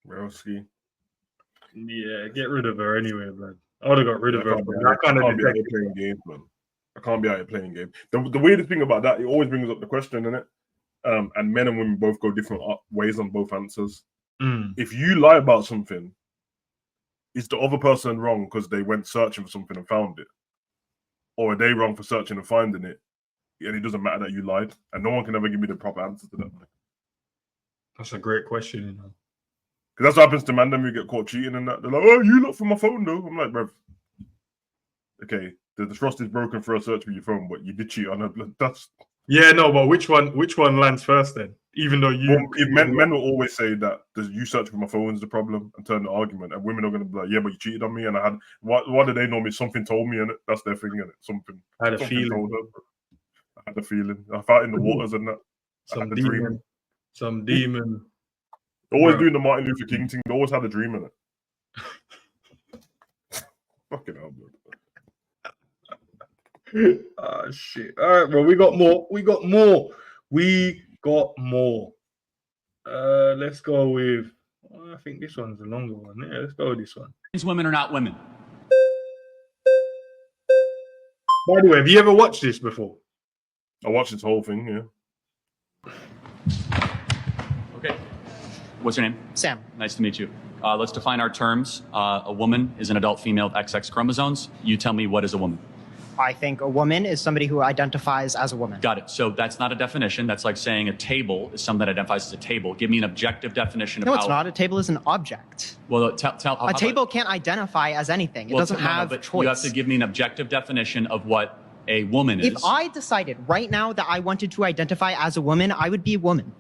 Speaker 2: Broski.
Speaker 1: Yeah, get rid of her anyway, man. I would have got rid of her.
Speaker 2: I can't be out here playing games, man. I can't be out here playing games. The weirdest thing about that, it always brings up the question, innit? And men and women both go different ways on both answers. If you lie about something, is the other person wrong because they went searching for something and found it? Or are they wrong for searching and finding it? And it doesn't matter that you lied. And no one can ever give me the proper answer to that.
Speaker 1: That's a great question, you know.
Speaker 2: Because that's what happens to man them who get caught cheating and that. They're like, oh, you look for my phone though. I'm like, bruv, okay, the trust is broken for a search for your phone, but you did cheat on her. That's
Speaker 1: but which one lands first then? Even though
Speaker 2: men will always say that you search for my phone is the problem and turn the argument, and women are gonna be like, yeah, but you cheated on me, and I had what do they know me? Something told me, and that's their thing, and something.
Speaker 1: I had a feeling.
Speaker 2: I had a feeling. I felt in the waters and that.
Speaker 1: Some demon.
Speaker 2: Always doing the Martin Luther King thing. They always had a dream in it. Fucking hell, bro.
Speaker 1: Ah, shit. All right, bro. We got more. Let's go with. I think this one's a longer one. Yeah, let's go with this one.
Speaker 10: These women are not women.
Speaker 1: By the way, have you ever watched this before?
Speaker 2: I watched this whole thing. Yeah.
Speaker 10: Okay. What's your name?
Speaker 11: Sam.
Speaker 10: Nice to meet you. Let's define our terms. A woman is an adult female with XX chromosomes. You tell me, what is a woman?
Speaker 11: I think a woman is somebody who identifies as a woman.
Speaker 10: Got it. So that's not a definition. That's like saying a table is something that identifies as a table. Give me an objective definition of
Speaker 11: No,
Speaker 10: how.
Speaker 11: it's not. A table is an object.
Speaker 10: Well, tell.
Speaker 11: A table can't identify as anything. It doesn't have choice.
Speaker 10: You have to give me an objective definition of what a woman is.
Speaker 11: If I decided right now that I wanted to identify as a woman, I would be a woman.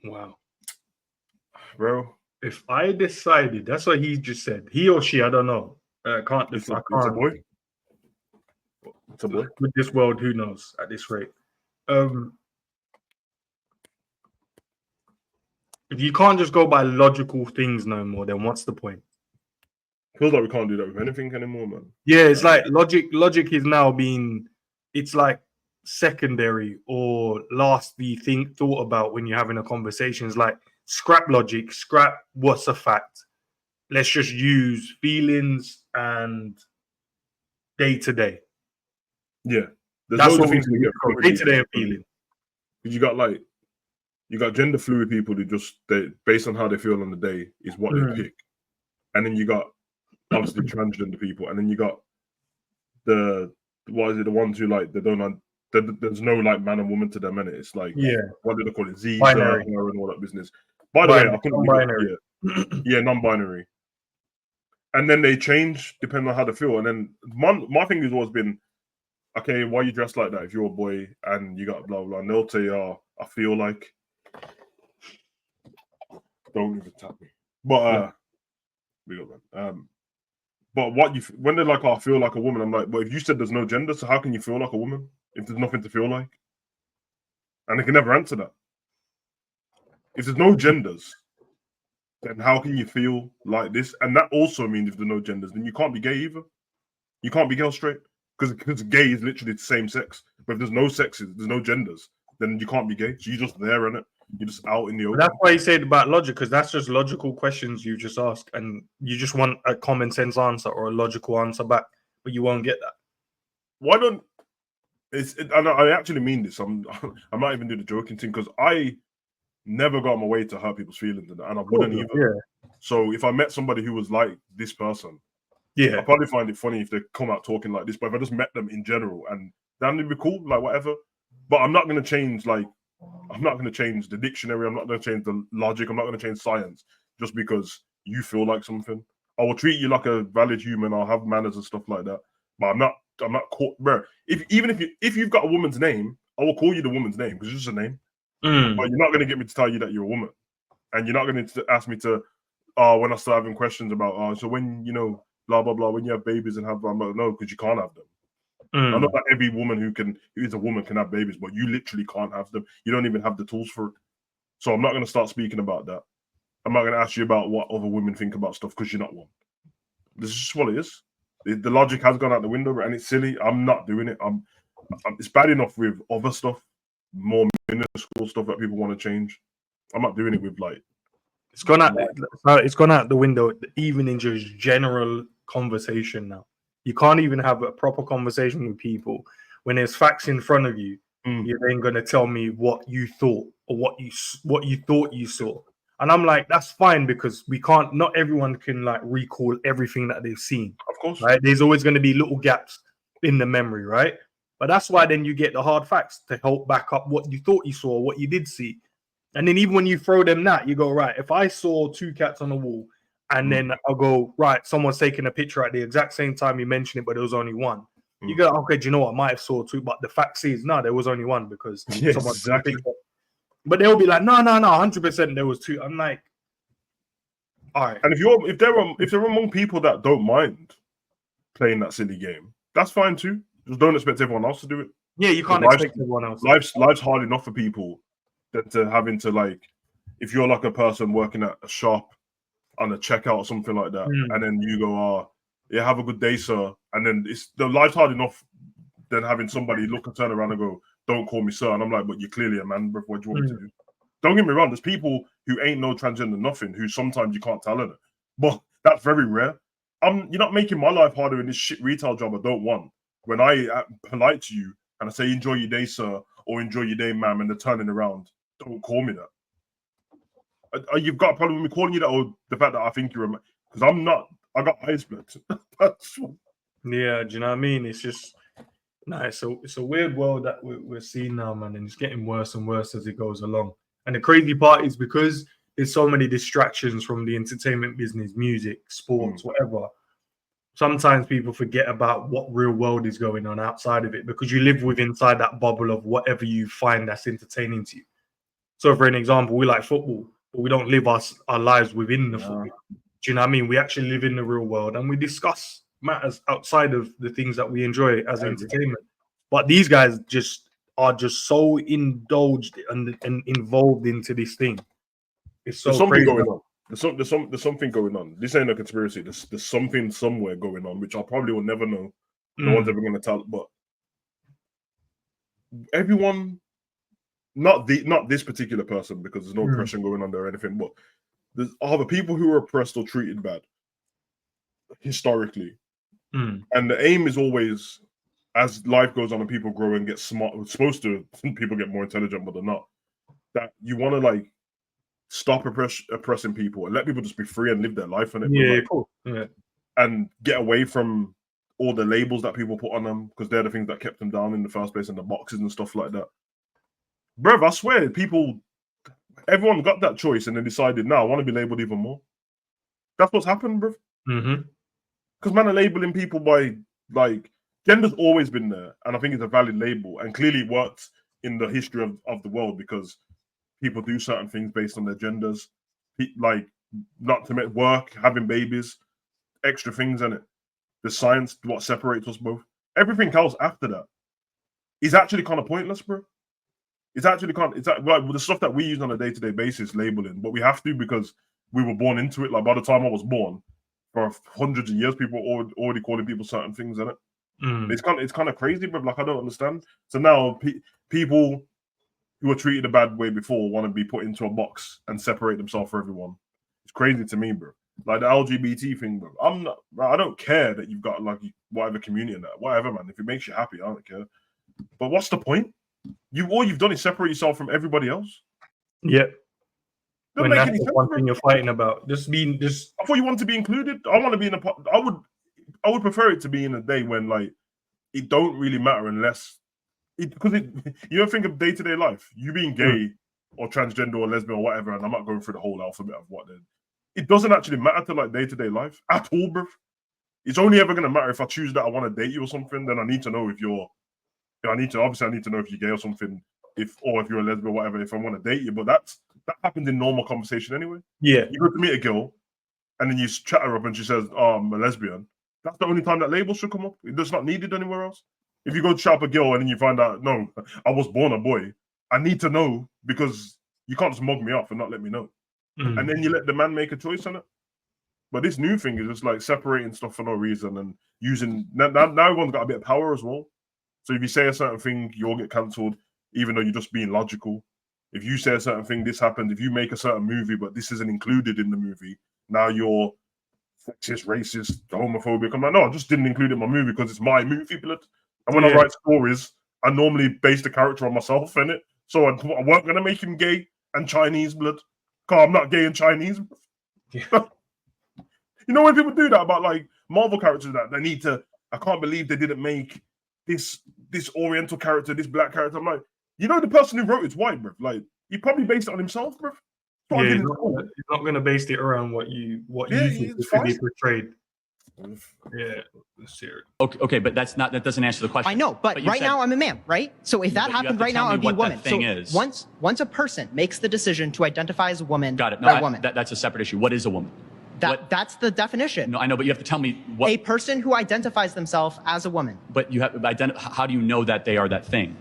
Speaker 1: Wow.
Speaker 2: Bro.
Speaker 1: If I decided, that's what he just said. He or she, I don't know. Can't
Speaker 2: It's
Speaker 1: decide.
Speaker 2: a boy. It's a boy.
Speaker 1: With this world, who knows at this rate? If you can't just go by logical things no more, then what's the point?
Speaker 2: Feels like we can't do that with anything anymore, man.
Speaker 1: Yeah, it's like logic is now being, it's like secondary or lastly thought about when you're having a conversation. It's like scrap logic, scrap what's a fact. Let's just use feelings and day to day.
Speaker 2: Yeah, there's
Speaker 1: That's
Speaker 2: loads
Speaker 1: what
Speaker 2: of things
Speaker 1: we
Speaker 2: to get
Speaker 1: do. Day to day feeling.
Speaker 2: Because you got gender fluid people who they based on how they feel on the day is what they pick, and then you got obviously transgender people, and then you got the ones who like they don't. There's no like man and woman to them, and it's like what do they call it? Z,
Speaker 1: binary,
Speaker 2: and all that business. By the way, I couldn't
Speaker 1: non-binary.
Speaker 2: Yeah, non-binary. And then they change depending on how they feel. And then my thing has always been, okay, why you dressed like that if you're a boy and you got blah blah? And they'll say, I feel like. Don't even tap me. But we got that. But when they're like, I feel like a woman, I'm like, but if you said there's no gender, so how can you feel like a woman if there's nothing to feel like? And they can never answer that. If there's no genders, then how can you feel like this? And that also means if there's no genders, then you can't be gay either. You can't be gay or straight because gay is literally the same sex. But if there's no sexes, there's no genders, then you can't be gay. So you're just there, innit? You're just out in the open.
Speaker 1: That's why he said about logic, because that's just logical questions you just ask, and you just want a common sense answer or a logical answer back, but you won't get that.
Speaker 2: Why don't and I actually mean this. I'm not even doing the joking thing because I never got my way to hurt people's feelings, and I wouldn't either.
Speaker 1: Yeah.
Speaker 2: So if I met somebody who was like this person,
Speaker 1: I'd
Speaker 2: probably find it funny if they come out talking like this. But if I just met them in general, and then it'd be cool, like whatever. But I'm not going to change. I'm not going to change the dictionary. I'm not going to change the logic. I'm not going to change science just because you feel like something. I will treat you like a valid human. I'll have manners and stuff like that. But I'm not caught, bro. If you've got a woman's name, I will call you the woman's name because it's just a name. But you're not going to get me to tell you that you're a woman, and you're not going to ask me to. When I start having questions about, so when blah blah blah, when you have babies and have, I'm like, no, because you can't have them. I know that every woman who is a woman can have babies, but you literally can't have them. You don't even have the tools for it. So I'm not going to start speaking about that. I'm not going to ask you about what other women think about stuff because you're not one. This is just what it is. The logic has gone out the window, and it's silly. I'm not doing it. It's bad enough with other stuff, more minuscule stuff that people want to change. I'm not doing it with
Speaker 1: it's gone out. It's gone out the window, even in just general conversation now. You can't even have a proper conversation with people when there's facts in front of you. You're then going to tell me what you thought or what you thought you saw, and I'm like, that's fine because we can't. Not everyone can recall everything that they've seen.
Speaker 2: Of course,
Speaker 1: right? There's always going to be little gaps in the memory, right? But that's why then you get the hard facts to help back up what you thought you saw, or what you did see, and then even when you throw them you go, right, if I saw two cats on the wall. And then I'll go, right, someone's taking a picture at the exact same time you mentioned it, but there was only one. You go, okay, do you know what? I might have saw two, but the fact is, no, there was only one because someone
Speaker 2: exactly.
Speaker 1: But they'll be like, no, 100% there was two. I'm like, all right.
Speaker 2: And if they're among people that don't mind playing that silly game, that's fine too. Just don't expect everyone else to do it.
Speaker 1: Yeah, you can't expect everyone else.
Speaker 2: Life's hard enough for people that to having to if you're like a person working at a shop on a checkout or something like that, and then you go, yeah, have a good day, sir. And then the life's hard enough than having somebody look and turn around and go, don't call me sir. And I'm like, but you're clearly a man, bro. What do you want me to do? Don't get me wrong. There's people who ain't no transgender nothing who sometimes you can't tell it, but that's very rare. You're not making my life harder in this shit retail job I don't want. When I am polite to you and I say, enjoy your day, sir, or enjoy your day, ma'am, and they're turning around, don't call me that. You've got a problem with me calling you that, or the fact that I think you're a man? Because I'm not. I got eyes blood. That's
Speaker 1: Yeah, do you know what I mean? It's just it's a weird world that we're seeing now, man, and it's getting worse and worse as it goes along. And the crazy part is because there's so many distractions from the entertainment business, music, sports, whatever. Sometimes people forget about what real world is going on outside of it because you live inside that bubble of whatever you find that's entertaining to you. So, for an example, we like football, but we don't live our lives within the football. Do you know what I mean? We actually live in the real world and we discuss matters outside of the things that we enjoy as entertainment. But these guys are just so indulged and involved into this thing. It's so
Speaker 2: there's something
Speaker 1: crazy.
Speaker 2: going on. There's something going on. This ain't a conspiracy. There's something somewhere going on, which I probably will never know. No one's ever going to tell. But everyone, not this particular person, because there's no oppression going on there or anything. But there's other people who are oppressed or treated bad historically, and the aim is always, as life goes on and people grow and get smart. It's supposed to people get more intelligent, but they're not. That you want to like. Stop oppressing people and let people just be free and live their life in it.
Speaker 1: Yeah, cool. Yeah.
Speaker 2: And get away from all the labels that people put on them because they're the things that kept them down in the first place and the boxes and stuff like that. Bruv, I swear, everyone got that choice and they decided, I want to be labeled even more. That's what's happened, bruv. Because man are labeling people by, like, gender's always been there. And I think it's a valid label and clearly worked in the history of the world because people do certain things based on their genders, like not to make work, having babies, extra things in it. The science, what separates us both. Everything else after that is actually kind of pointless, bro. It's actually like the stuff that we use on a day-to-day basis, labeling, but we have to because we were born into it. Like by the time I was born, for hundreds of years, people were already calling people certain things in it. It's kind of crazy, but like I don't understand. So now people who were treated a bad way before want to be put into a box and separate themselves from everyone. It's crazy to me, bro. Like the LGBT thing, bro. I don't care that you've got like whatever community in that, whatever, man. If it makes you happy, I don't care. But what's the point? All you've done is separate yourself from everybody else.
Speaker 1: Yeah.
Speaker 2: Doesn't make any sense,
Speaker 1: one
Speaker 2: bro.
Speaker 1: thing you're fighting about.
Speaker 2: I thought you wanted to be included. I want to be in I would prefer it to be in a day when like it don't really matter unless because you don't think of day-to-day life, you being gay or transgender or lesbian or whatever, and I'm not going through the whole alphabet of what then. It doesn't actually matter to like day-to-day life at all, bro. It's only ever gonna matter if I choose that I want to date you or something, then I need to know if I need to know if you're gay or something, or if you're a lesbian or whatever, if I want to date you. But that happens in normal conversation anyway.
Speaker 1: Yeah.
Speaker 2: You go to meet a girl and then you chat her up and she says, I'm a lesbian. That's the only time that label should come up. It's not needed anywhere else. If you go to shop a girl and then you find out, no, I was born a boy, I need to know because you can't just mug me off and not let me know. And then you let the man make a choice on it. But this new thing is just like separating stuff for no reason and using now everyone's got a bit of power as well. So if you say a certain thing, you'll get cancelled, even though you're just being logical. If you say a certain thing, this happened. If you make a certain movie, but this isn't included in the movie, now you're sexist, racist, homophobic. I'm like, no, I just didn't include it in my movie because it's my movie, blood. And when I write stories, I normally base the character on myself in it. So I weren't going to make him gay and Chinese, blood. Because I'm not gay and Chinese. You know when people do that about like Marvel characters that they need to, I can't believe they didn't make this Oriental character, this black character. I'm like, you know the person who wrote it's white, bro. Like, he probably based it on himself, bro.
Speaker 1: Yeah, he's not going to base it around what you think should be portrayed. Yeah,
Speaker 10: okay, but that doesn't answer the question.
Speaker 11: I know, but right now I'm a man, right? So if that happened right now, I'd be a woman. So once a person makes the decision to identify as a woman,
Speaker 10: got it.
Speaker 11: No, a woman.
Speaker 10: That's a separate issue. What is a woman?
Speaker 11: That's the definition.
Speaker 10: No, I know, but you have to tell me what.
Speaker 11: A person who identifies themselves as a woman.
Speaker 10: But you have how do you know that they are that thing?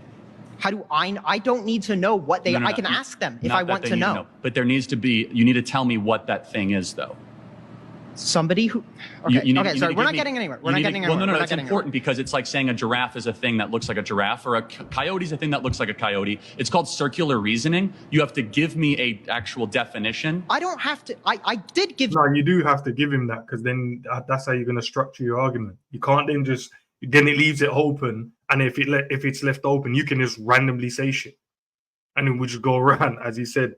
Speaker 11: How do I don't need to know what they are. I can ask them if I want to know.
Speaker 10: But there needs to be, you need to tell me what that thing is, though.
Speaker 11: Somebody who, sorry, we're not getting anywhere. We're not getting anywhere.
Speaker 10: Well, no, it's important because it's like saying a giraffe is a thing that looks like a giraffe, or a coyote is a thing that looks like a coyote. It's called circular reasoning. You have to give me a actual definition.
Speaker 11: I don't have to. I did give.
Speaker 1: No, you do have to give him that because then that's how you're going to structure your argument. You can't then then it leaves it open, and if it's left open, you can just randomly say shit, and then we just go around, as he said.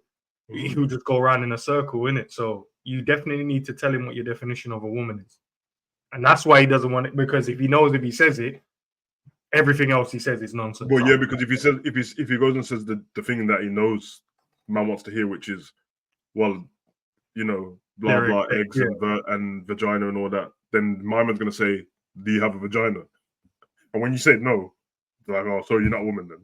Speaker 1: he'll just go around in a circle, innit? So you definitely need to tell him what your definition of a woman is. And that's why he doesn't want it, because if he knows if he says it, everything else he says is nonsense.
Speaker 2: Well, yeah, because if he goes and says the thing that he knows man wants to hear, which is, well, you know, blah blah, eggs and vagina and all that, then my man's gonna say, do you have a vagina? And when you say no, it's like, oh, so you're not a woman then.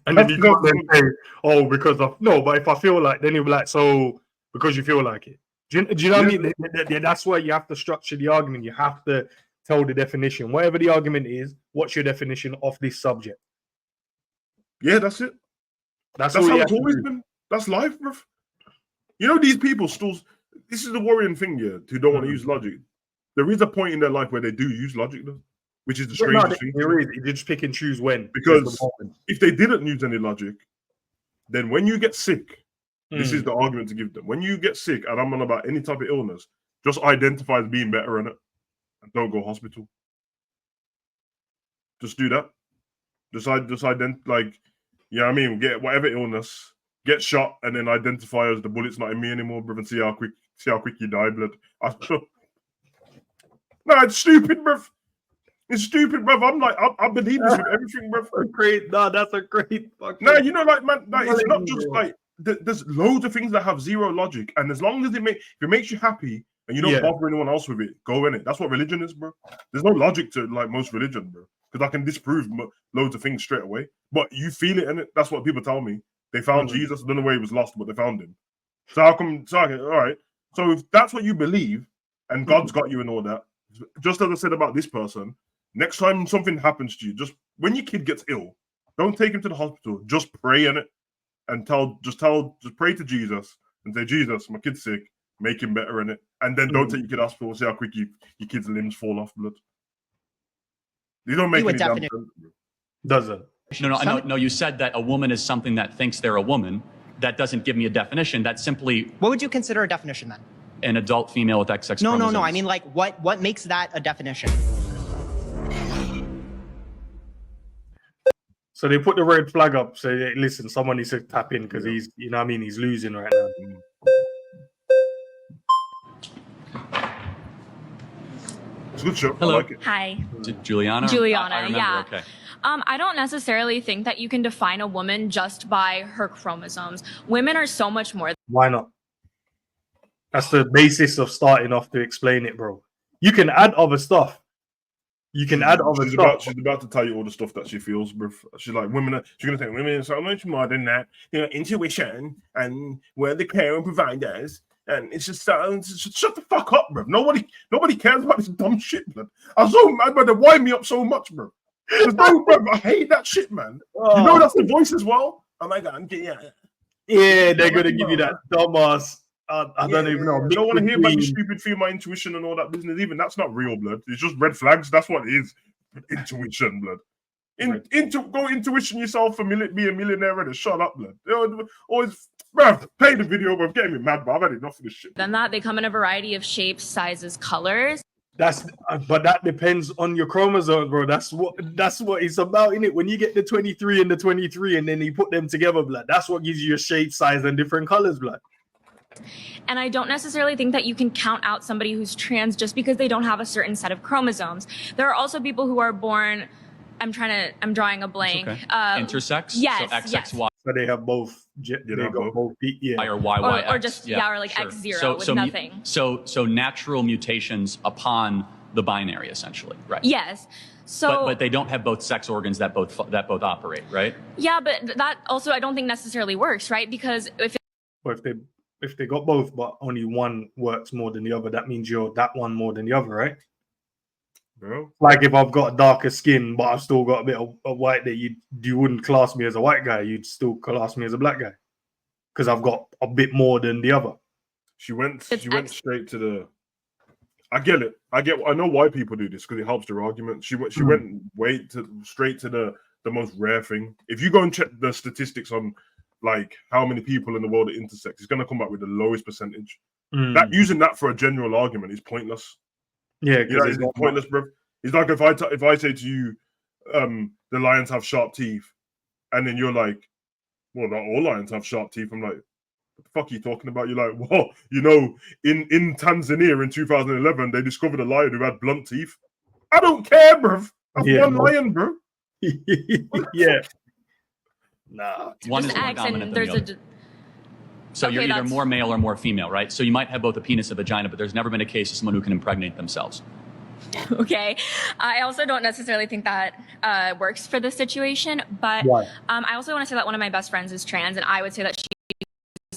Speaker 1: And then you can't then say, oh, because of no, but if I feel like, then he'll be like, so because you feel like it. Do you know what I mean? That's why you have to structure the argument. You have to tell the definition. Whatever the argument is, what's your definition of this subject?
Speaker 2: Yeah, that's it. That's how it's always been. That's life, bro. You know, these people still. This is the worrying thing, yeah, who don't want to use logic. There is a point in their life where they do use logic, though, which is the strangest thing.
Speaker 1: There is. You just pick and choose when.
Speaker 2: Because if they didn't use any logic, then when you get sick, this is the argument to give them. When you get sick, and I'm on about any type of illness, just identify as being better in it, and don't go hospital. Just do that. Just identify, like, you know what I mean? Get whatever illness, get shot, and then identify as the bullet's not in me anymore, bro, and see how quick you die, blood. No, it's stupid, bro. It's stupid, bro. I'm like, I believe this with everything, bro.
Speaker 1: That's a great fucking.
Speaker 2: No, you know, like, man, like, it's not just like there's loads of things that have zero logic, and as long as if it makes you happy and you don't bother anyone else with it, go in it. That's what religion is, bro. There's no logic to like most religion, bro, because I can disprove loads of things straight away. But you feel it in it. That's what people tell me. They found Jesus. I don't know where he was lost, but they found him. So how come? So all right. So if that's what you believe, and God's got you and all that, just as I said about this person, next time something happens to you, just when your kid gets ill, don't take him to the hospital. Just pray in it, and just pray to Jesus and say, Jesus, my kid's sick. Make him better in it, and then don't take your kid to hospital. See how quick your kid's limbs fall off, blood. You don't make any damn sense.
Speaker 1: Doesn't.
Speaker 10: No. You said that a woman is something that thinks they're a woman. That doesn't give me a definition. That's simply.
Speaker 11: What would you consider a definition then?
Speaker 10: An adult female with XX chromosomes.
Speaker 11: No. I mean, like, what makes that a definition?
Speaker 1: So they put the red flag up. So listen, someone needs to tap in because he's, you know what I mean, he's losing right now.
Speaker 2: It's a good show.
Speaker 10: Hello.
Speaker 2: I like it.
Speaker 12: Hi.
Speaker 10: Juliana?
Speaker 12: Juliana,
Speaker 10: I remember.
Speaker 12: yeah.
Speaker 10: Okay.
Speaker 12: I don't necessarily think that you can define a woman just by her chromosomes. Women are so much more.
Speaker 1: Why not? That's the basis of starting off to explain it, bro. You can add other stuff. She's
Speaker 2: about to tell you all the stuff that she feels, bro. She's like, she's going to think women are so much more than that. You know, intuition and we're the care and providers. And it's just shut the fuck up, bro. Nobody cares about this dumb shit, bro. I'm so mad, bro. They wind me up so much, bro. No, bro, I hate that shit, man. You know that's the voice as well. Oh my god, yeah,
Speaker 1: they're gonna give you that dumbass. I don't even know.
Speaker 2: I don't want to hear about your stupid female intuition and all that business. Even that's not real, blood. It's just red flags. That's what it is. Intuition, blood. Go intuition yourself and be a millionaire and shut up, blood. Always, bro, play the video, bro. Getting me mad, but I've had enough of this shit.
Speaker 12: Than that, they come in a variety of shapes, sizes, colors.
Speaker 1: But that depends on your chromosome, bro. That's what it's about, innit? When you get the 23 and the 23, and then you put them together, blood. That's what gives you your shape, size, and different colors, blood.
Speaker 12: And I don't necessarily think that you can count out somebody who's trans just because they don't have a certain set of chromosomes. There are also people who are born. I'm drawing a blank.
Speaker 10: Okay. Intersex.
Speaker 12: Yes.
Speaker 10: So XXY.
Speaker 12: Yes.
Speaker 1: So they have both. They got both. Yeah.
Speaker 10: Or YYX.
Speaker 12: Or just or like
Speaker 10: sure.
Speaker 12: X0 with nothing.
Speaker 10: So natural mutations upon the binary, essentially, right?
Speaker 12: Yes. So,
Speaker 10: but they don't have both sex organs that both operate, right?
Speaker 12: Yeah, but that also I don't think necessarily works, right? Because
Speaker 1: if they got both, but only one works more than the other, that means you're that one more than the other, right?
Speaker 2: Bro.
Speaker 1: Like if I've got darker skin, but I've still got a bit of white, that you wouldn't class me as a white guy. You'd still class me as a black guy because I've got a bit more than the other.
Speaker 2: She went straight to the. I get it. I know why people do this because it helps their argument. She went straight to the most rare thing. If you go and check the statistics on like how many people in the world are intersex, it's going to come back with the lowest percentage. That using that for a general argument is pointless.
Speaker 1: Yeah,
Speaker 2: because it's pointless, bro. It's like if I say to you, the lions have sharp teeth, and then you're like, well, not all lions have sharp teeth. I'm like, what the fuck are you talking about? You're like, well, you know, in Tanzania in 2011, they discovered a lion who had blunt teeth. I don't care, bruv. That's one lion, bro.
Speaker 1: Yeah. Nah.
Speaker 10: One is more dominant than the other. So you're either more male or more female, right? So you might have both a penis and a vagina, but there's never been a case of someone who can impregnate themselves.
Speaker 12: Okay. I also don't necessarily think that works for this situation, but I also want to say that one of my best friends is trans, and I would say that she's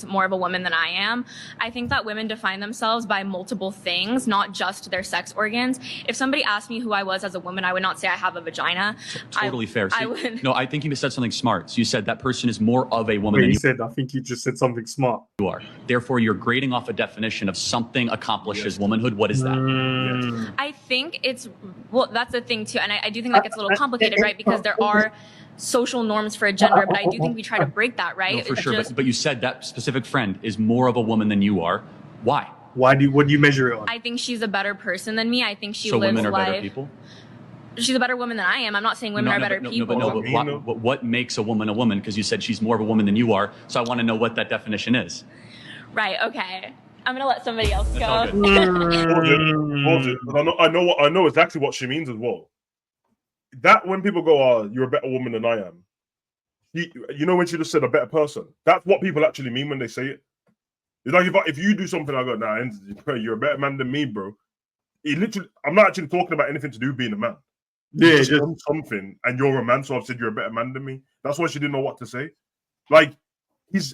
Speaker 12: more of a woman than I am. I think that women define themselves by multiple things, not just their sex organs. If somebody asked me who I was as a woman, I would not say I have a vagina.
Speaker 10: Totally fair.
Speaker 12: I would.
Speaker 10: No, I think you said something smart. So you said that person is more of a woman than you
Speaker 1: said. I think you just said something smart.
Speaker 10: You are. Therefore, you're grading off a definition of something accomplishes womanhood. What is that?
Speaker 12: I think it's, well, that's the thing too. And I do think that gets a little complicated, right? Because there are social norms for a gender, but I do think we try to break that, right?
Speaker 10: No, for sure. But you said that specific friend is more of a woman than you are. Why?
Speaker 1: What do you measure it on?
Speaker 12: I think she's a better person than me. I think she
Speaker 10: so
Speaker 12: lives
Speaker 10: women are
Speaker 12: life.
Speaker 10: Better people?
Speaker 12: She's a better woman than I am. I'm not saying women are better people.
Speaker 10: But what makes a woman? Because you said she's more of a woman than you are. So I want to know what that definition is.
Speaker 12: Right. Okay. I'm gonna let somebody else go.
Speaker 2: I know exactly what she means as well. That when people go, "Oh, you're a better woman than I am," you know when she just said a better person. That's what people actually mean when they say it. It's like if you do something, I go, "Nah, you're a better man than me, bro." It literally, I'm not actually talking about anything to do with being a man. Yeah, just done something, and you're a man, so I've said you're a better man than me. That's why she didn't know what to say. Like these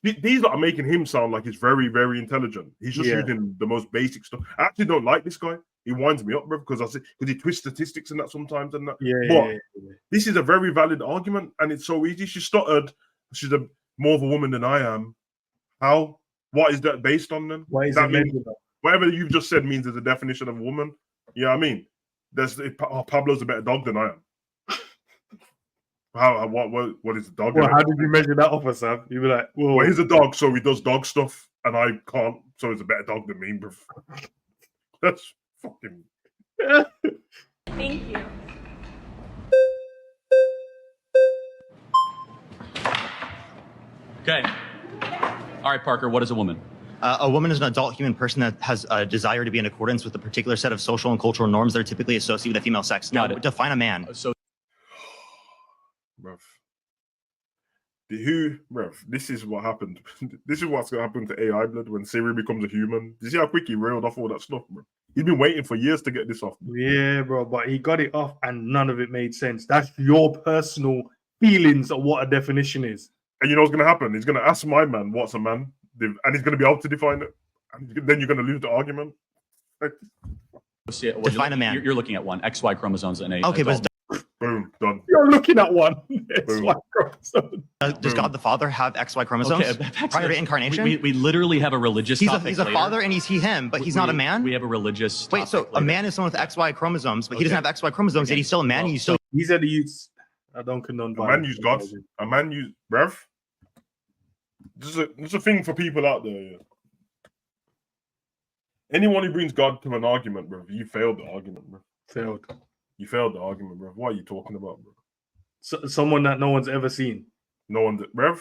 Speaker 2: that are making him sound like he's very, very intelligent. He's just using the most basic stuff. I actually don't like this guy. He winds me up, bro, because he twists statistics and that sometimes and that. This is a very valid argument, and it's so easy. She stuttered. She's more of a woman than I am. How? What is that based on then?
Speaker 1: Why is
Speaker 2: that mean, whatever you've just said means there's a definition of a woman. You know what I mean? Pablo's a better dog than I am. What is the dog?
Speaker 1: Well, how did you measure that off, Sam? You'd be like,
Speaker 2: well, he's a dog, so he does dog stuff, and I can't, so he's a better dog than me, bro. That's fucking.
Speaker 12: Thank you.
Speaker 10: Okay. All right, Parker, what is a woman?
Speaker 13: A woman is an adult human person that has a desire to be in accordance with a particular set of social and cultural norms that are typically associated with the female sex. Now, define a man.
Speaker 10: So,
Speaker 2: this is what happened. This is what's going to happen to AI blood when Siri becomes a human. You see how quick he railed off all that stuff, bro? He's been waiting for years to get this off. Bro.
Speaker 1: Yeah, bro, but he got it off and none of it made sense. That's your personal feelings of what a definition is.
Speaker 2: And you know what's going to happen? He's going to ask my man, what's a man? And he's going to be able to define it. And then you're going to lose the argument.
Speaker 13: Define a man.
Speaker 10: You're looking at one. XY chromosomes and a.
Speaker 13: Okay, but
Speaker 2: boom, done.
Speaker 1: You're looking at one. XY chromosomes.
Speaker 13: Does God the Father have XY chromosomes prior to incarnation?
Speaker 10: We literally have a religious topic.
Speaker 13: He's a father and he's him, but he's not a man?
Speaker 10: We have a religious
Speaker 13: Wait, so a man is someone with XY chromosomes, but he doesn't have XY chromosomes, yet he's still a man. He's still.
Speaker 1: These are the youths. I don't condone
Speaker 2: violence. A man use God. A man use breath. There's a thing for people out there. Yeah. Anyone who brings God to an argument, bro, you failed the argument, bro. You failed the argument, bro. What are you talking about, bro?
Speaker 1: Someone that no one's ever seen.
Speaker 2: No one, bro.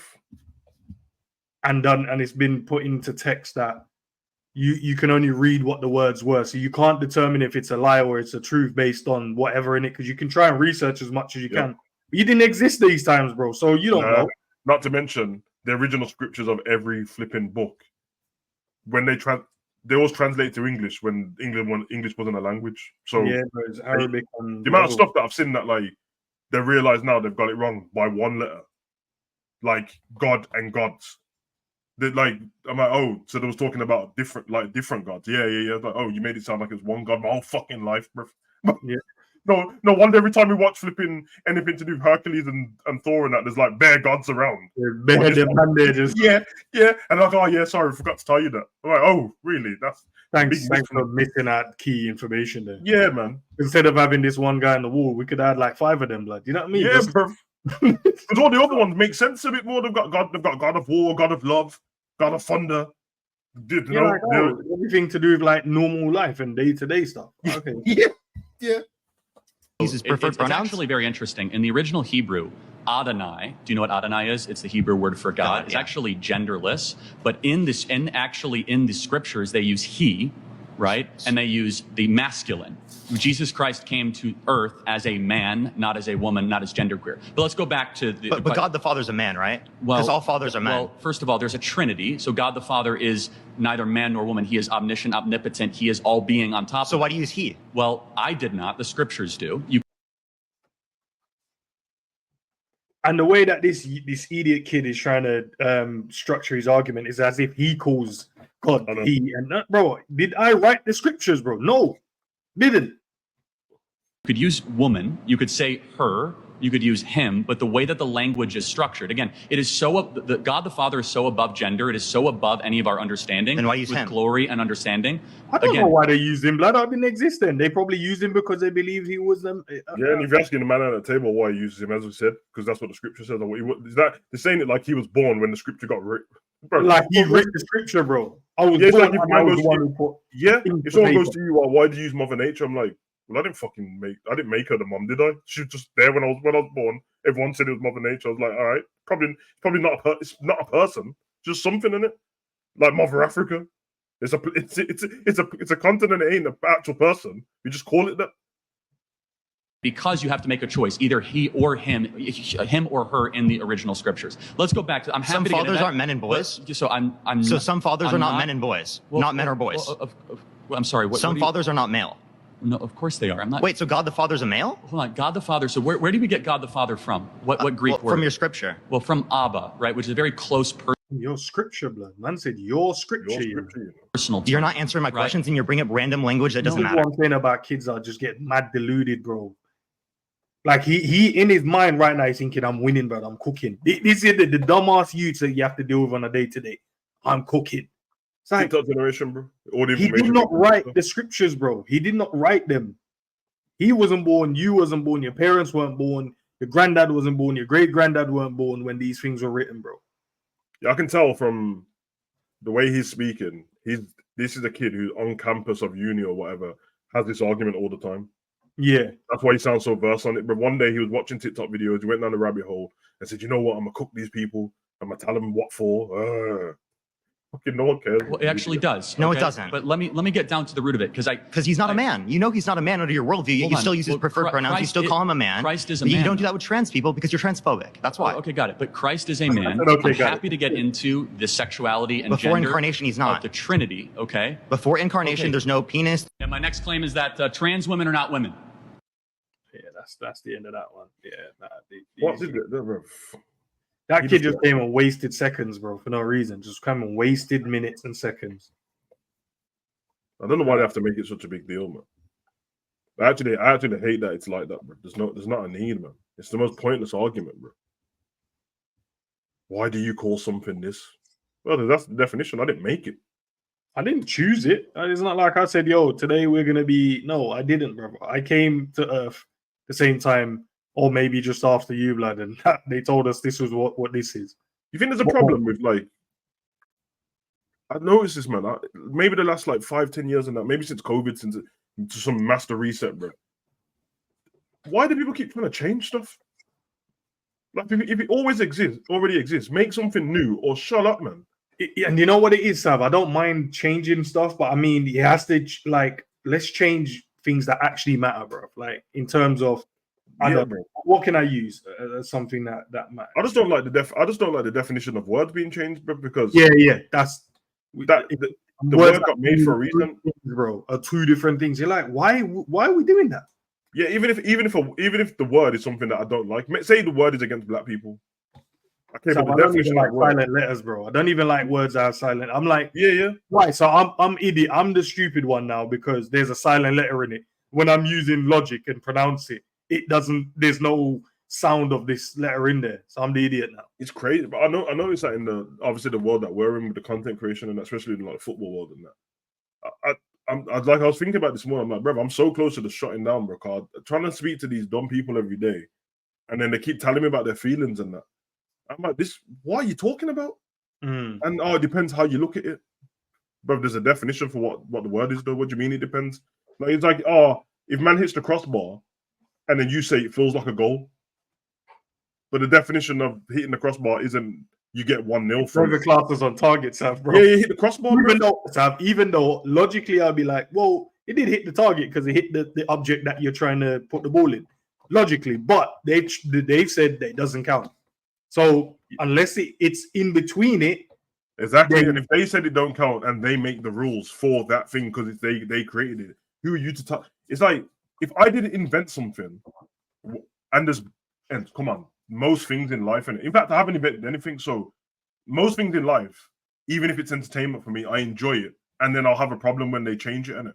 Speaker 1: And it's been put into text that you can only read what the words were, so you can't determine if it's a lie or it's a truth based on whatever in it. Because you can try and research as much as you can. But you didn't exist these times, bro. So you don't know.
Speaker 2: Not to mention the original scriptures of every flipping book, when they always translate to English when English wasn't a language. So
Speaker 1: yeah, it's Arabic.
Speaker 2: The amount of stuff that I've seen that like they realize now they've got it wrong by one letter, like God and gods. I'm like, oh, so they was talking about different gods. Yeah. Like, oh, you made it sound like it's one God my whole fucking life, bro.
Speaker 1: Yeah.
Speaker 2: No wonder every time we watch flipping anything to do with Hercules and Thor and that, there's like bare gods around. Yeah. And like, oh yeah, sorry, I forgot to tell you that. I'm like, oh, really? That's
Speaker 1: thanks for missing out key information there.
Speaker 2: Yeah, man.
Speaker 1: Instead of having this one guy on the wall, we could add like 5 of them, blood. You know what I mean?
Speaker 2: Yeah, bro. Because all the other ones make sense a bit more. They've got God of War, God of Love, God of Thunder.
Speaker 1: Everything to do with like normal life and day-to-day stuff. Okay.
Speaker 2: Yeah.
Speaker 13: Uses preferred pronouns?
Speaker 10: It's actually very interesting. In the original Hebrew, Adonai, do you know what Adonai is? It's the Hebrew word for God. It's actually genderless, but in the scriptures, they use he, right? And they use the masculine. Jesus Christ came to earth as a man, not as a woman, not as genderqueer. But let's go back to the...
Speaker 13: But God the Father's a man, right?
Speaker 10: Well,
Speaker 13: because all fathers are men.
Speaker 10: Well, first of all, there's a Trinity. So God the Father is neither man nor woman. He is omniscient, omnipotent. He is all being on top.
Speaker 13: So why do you use he?
Speaker 10: Well, I did not. The scriptures do.
Speaker 1: And the way that this idiot kid is trying to structure his argument is as if he calls God he. And bro, did I write the scriptures, bro? No, didn't.
Speaker 10: You could use woman. You could say her. You could use him. But the way that the language is structured, again, it is so God the Father is so above gender. It is so above any of our understanding.
Speaker 13: And why use
Speaker 10: with
Speaker 13: him?
Speaker 10: Glory and understanding.
Speaker 1: I don't know why they used him. Blood didn't exist then. They probably used him because they believed he was them.
Speaker 2: Yeah, and if you're asking the man at the table why he uses him, as we said, because that's what the scripture says. Is that they're saying it like he was born when the scripture got written?
Speaker 1: Like he read the scripture, bro. I was
Speaker 2: yeah,
Speaker 1: born
Speaker 2: like
Speaker 1: and I was the one who put
Speaker 2: if someone goes to you, why do you use Mother Nature? I'm like, well, I didn't make her the mom, did I? She was just there when I was born. Everyone said it was Mother Nature. I was like, all right, probably not it's not a person, just something in it, like Mother Africa. It's a continent. It ain't an actual person. You just call it that.
Speaker 10: Because you have to make a choice, either he or him or her in the original scriptures. Let's go back to. I'm happy
Speaker 13: some
Speaker 10: to get into
Speaker 13: fathers
Speaker 10: that,
Speaker 13: aren't men and boys.
Speaker 10: So I'm.
Speaker 13: So some fathers are not men and boys, not men or boys.
Speaker 10: I'm sorry.
Speaker 13: Some fathers are not male.
Speaker 10: No, of course they are. I'm not.
Speaker 13: Wait, so God the Father's a male?
Speaker 10: Hold on, God the Father. So where do we get God the Father from? What Greek word?
Speaker 13: From your scripture.
Speaker 10: Well, from Abba, right, which is a very close person.
Speaker 1: Your scripture, blood. Man said your scripture.
Speaker 10: Personal.
Speaker 13: You're not answering my questions, and you bring up random language that doesn't matter.
Speaker 1: What I'm saying about kids are just get mad deluded, bro. Like he in his mind right now, he's thinking, "I'm winning, bro. I'm cooking." This is the dumbass youths that you have to deal with on a day to day. I'm cooking. It's like,
Speaker 2: TikTok generation, bro.
Speaker 1: He did not write the scriptures, bro. He did not write them. He wasn't born. You wasn't born. Your parents weren't born. Your granddad wasn't born. Your great granddad weren't born when these things were written, bro.
Speaker 2: Yeah, I can tell from the way he's speaking. This is a kid who's on campus of uni or whatever, has this argument all the time.
Speaker 1: Yeah,
Speaker 2: that's why he sounds so versed on it. But one day he was watching TikTok videos. He went down the rabbit hole and said, "You know what? I'm gonna cook these people. I'm gonna tell them what for." Fucking no one cares.
Speaker 10: Well, it actually does.
Speaker 13: No, it doesn't.
Speaker 10: But let me get down to the root of it because
Speaker 13: he's not a man. You know he's not a man under your worldview. Yet you still use his preferred pronouns. You still call him a man.
Speaker 10: Christ is a
Speaker 13: man.
Speaker 10: man.
Speaker 13: You don't do that with trans people because you're transphobic. That's why.
Speaker 10: Okay, got it. But Christ is a man.
Speaker 13: Okay,
Speaker 10: I'm happy to get into the sexuality and
Speaker 13: before
Speaker 10: gender
Speaker 13: incarnation, he's not.
Speaker 10: of the Trinity. Okay.
Speaker 13: Before incarnation, there's no penis.
Speaker 10: And my next claim is that trans women are not women.
Speaker 1: Yeah, that's the end of that one. Yeah,
Speaker 2: what did it?
Speaker 1: That kid just came and wasted seconds, bro, for no reason. Just came and wasted minutes and seconds.
Speaker 2: I don't know why they have to make it such a big deal, man. I actually hate that it's like that, bro. There's not a need, man. It's the most pointless argument, bro. Why do you call something this? Well, that's the definition. I didn't make it.
Speaker 1: I didn't choose it. It's not like I said, "Yo, today we're gonna be." No, I didn't, bro. I came to Earth the same time. Or maybe just after you, blood, and they told us this was what this is.
Speaker 2: You think there's a problem with like? I've noticed this, man. Maybe the last like 5-10 years and that. Maybe since COVID, since some master reset, bro. Why do people keep trying to change stuff? Like if it already exists, make something new or shut up, man.
Speaker 1: And you know what it is, Sav? I don't mind changing stuff, but I mean, it has to let's change things that actually matter, bro. Like in terms of. I don't know. What can I use as something that matters?
Speaker 2: I just don't like the definition of words being changed, bro, because
Speaker 1: that's
Speaker 2: the word got made for a reason,
Speaker 1: bro. Are two different things. You're like, why are we doing that?
Speaker 2: Yeah, even if the word is something that I don't like, say the word is against black people. Okay,
Speaker 1: So
Speaker 2: but
Speaker 1: I
Speaker 2: the
Speaker 1: don't even
Speaker 2: definition
Speaker 1: like
Speaker 2: of word,
Speaker 1: silent letters, bro. I don't even like words that are silent. I'm like,
Speaker 2: yeah.
Speaker 1: Why? So I'm idiot. I'm the stupid one now because there's a silent letter in it. When I'm using logic and pronounce it. It doesn't. There's no sound of this letter in there, so I'm the idiot now.
Speaker 2: It's crazy, but I noticed that in the world that we're in with the content creation and especially in like the football world and that. I was thinking about this morning. I'm like, bro, I'm so close to the shutting down, bro. I'm trying to speak to these dumb people every day, and then they keep telling me about their feelings and that. I'm like, what are you talking about? And it depends how you look at it, bro. There's a definition for what the word is, though. What do you mean? It depends. Like it's like, if man hits the crossbar. And then you say it feels like a goal. but the definition of hitting the crossbar isn't you get 1-0 from
Speaker 1: the classes on target, Sav, bro.
Speaker 2: Yeah, you hit the crossbar.
Speaker 1: Even though logically I'll be like, well, it did hit the target because it hit the object that you're trying to put the ball in. Logically, but they've said that it doesn't count. So unless it's in between it.
Speaker 2: Exactly. And if they said it don't count and they make the rules for that thing because they created it, who are you to touch? It's like if I didn't invent something, and come on, most things in life, and in fact, I haven't invented anything. So most things in life, even if it's entertainment for me, I enjoy it. And then I'll have a problem when they change it, and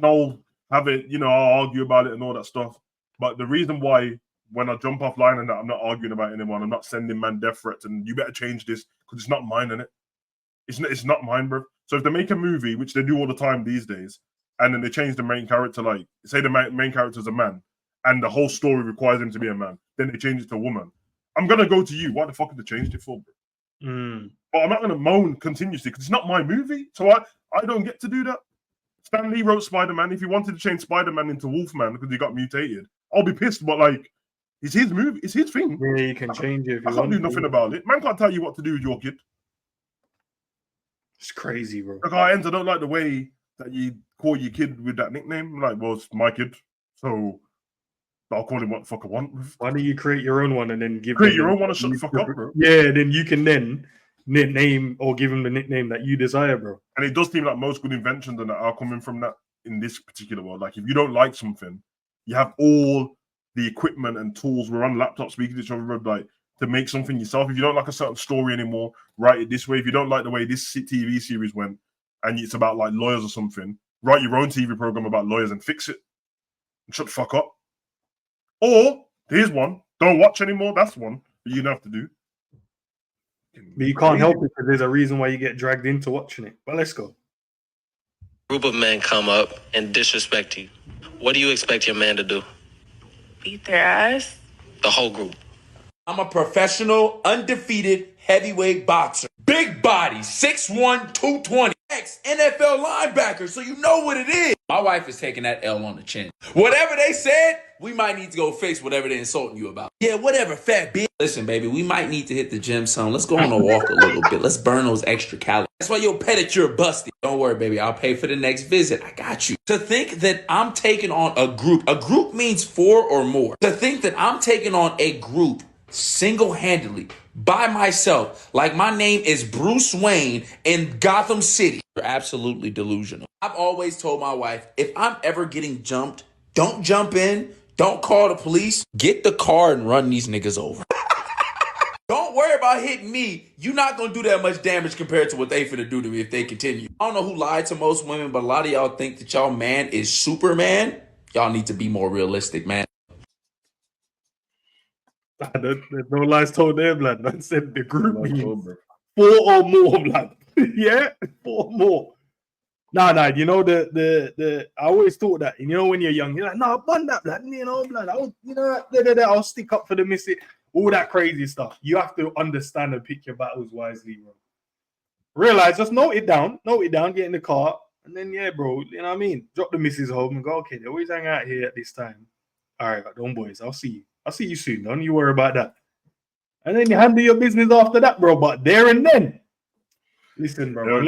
Speaker 2: I'll have it, I'll argue about it and all that stuff. But the reason why when I jump offline and that I'm not arguing about anyone, I'm not sending man death threats and you better change this because it's not mine, innit? It's not mine, bro. So if they make a movie, which they do all the time these days, and then they change the main character, like say the main character is a man, and the whole story requires him to be a man, then they change it to a woman. I'm gonna go to you. Why the fuck have they changed it for, bro? But I'm not gonna moan continuously because it's not my movie. So I don't get to do that. Stan Lee wrote Spider-Man. If he wanted to change Spider-Man into Wolfman because he got mutated, I'll be pissed. But like, it's his movie. It's his thing.
Speaker 1: Yeah, you can change it.
Speaker 2: I can't do nothing about it. Man can't tell you what to do with your kid.
Speaker 1: It's crazy, bro.
Speaker 2: Like, I don't like the way that you call your kid with that nickname. I'm like, well, it's my kid, so I'll call him what the fuck I want.
Speaker 1: Why don't you create your own one and then
Speaker 2: create your own one and shut the fuck up, bro?
Speaker 1: Yeah, then you can then name or give him the nickname that you desire, bro.
Speaker 2: And it does seem like most good inventions that are coming from that in this particular world. Like, if you don't like something, you have all the equipment and tools. We're on laptops speaking to each other, like, to make something yourself. If you don't like a certain story anymore, write it this way. If you don't like the way this TV series went and it's about like lawyers or something, write your own TV program about lawyers and fix it. And shut the fuck up. Or here's one. Don't watch anymore. That's one that you don't have to do.
Speaker 1: But you can't help it because there's a reason why you get dragged into watching it. But let's go.
Speaker 14: Group of men come up and disrespect you. What do you expect your man to do?
Speaker 15: Beat their ass?
Speaker 14: The whole group.
Speaker 16: I'm a professional, undefeated heavyweight boxer. Big body, 6'1", 220. Ex-NFL linebacker, so you know what it is. My wife is taking that L on the chin. Whatever they said, we might need to go fix whatever they're insulting you about. Yeah, whatever, fat bitch. Listen, baby, we might need to hit the gym soon. Let's go on a walk a little bit. Let's burn those extra calories. That's why your pedicure busted. Don't worry, baby. I'll pay for the next visit. I got you. To think that I'm taking on a group means 4 or more. To think that I'm taking on a group single-handedly by myself, like my name is Bruce Wayne in Gotham City. You're absolutely delusional. I've always told my wife, if I'm ever getting jumped, don't jump in, don't call the police, get the car and run these niggas over. Don't worry about hitting me. You're not gonna do that much damage compared to what they finna do to me if they continue. I don't know who lied to most women, but a lot of y'all think that y'all man is Superman. Y'all need to be more realistic, man.
Speaker 1: There's no lies told there, blood. Man said the group means 4 or more, blood. Yeah, 4 or more. Nah. You know the I always thought that. You know when you're young, you're like, no, bun that, blood. You know, blood. I'll stick up for the miss it. All that crazy stuff. You have to understand and pick your battles wisely, bro. Realize, just note it down, get in the car, and then yeah, bro. You know what I mean? Drop the missus home and go. Okay, they always hang out here at this time. All right, don't boys. I'll see you. I'll see you soon. Don't you worry about that. And then you handle your business after that, bro. But there and then, listen, bro.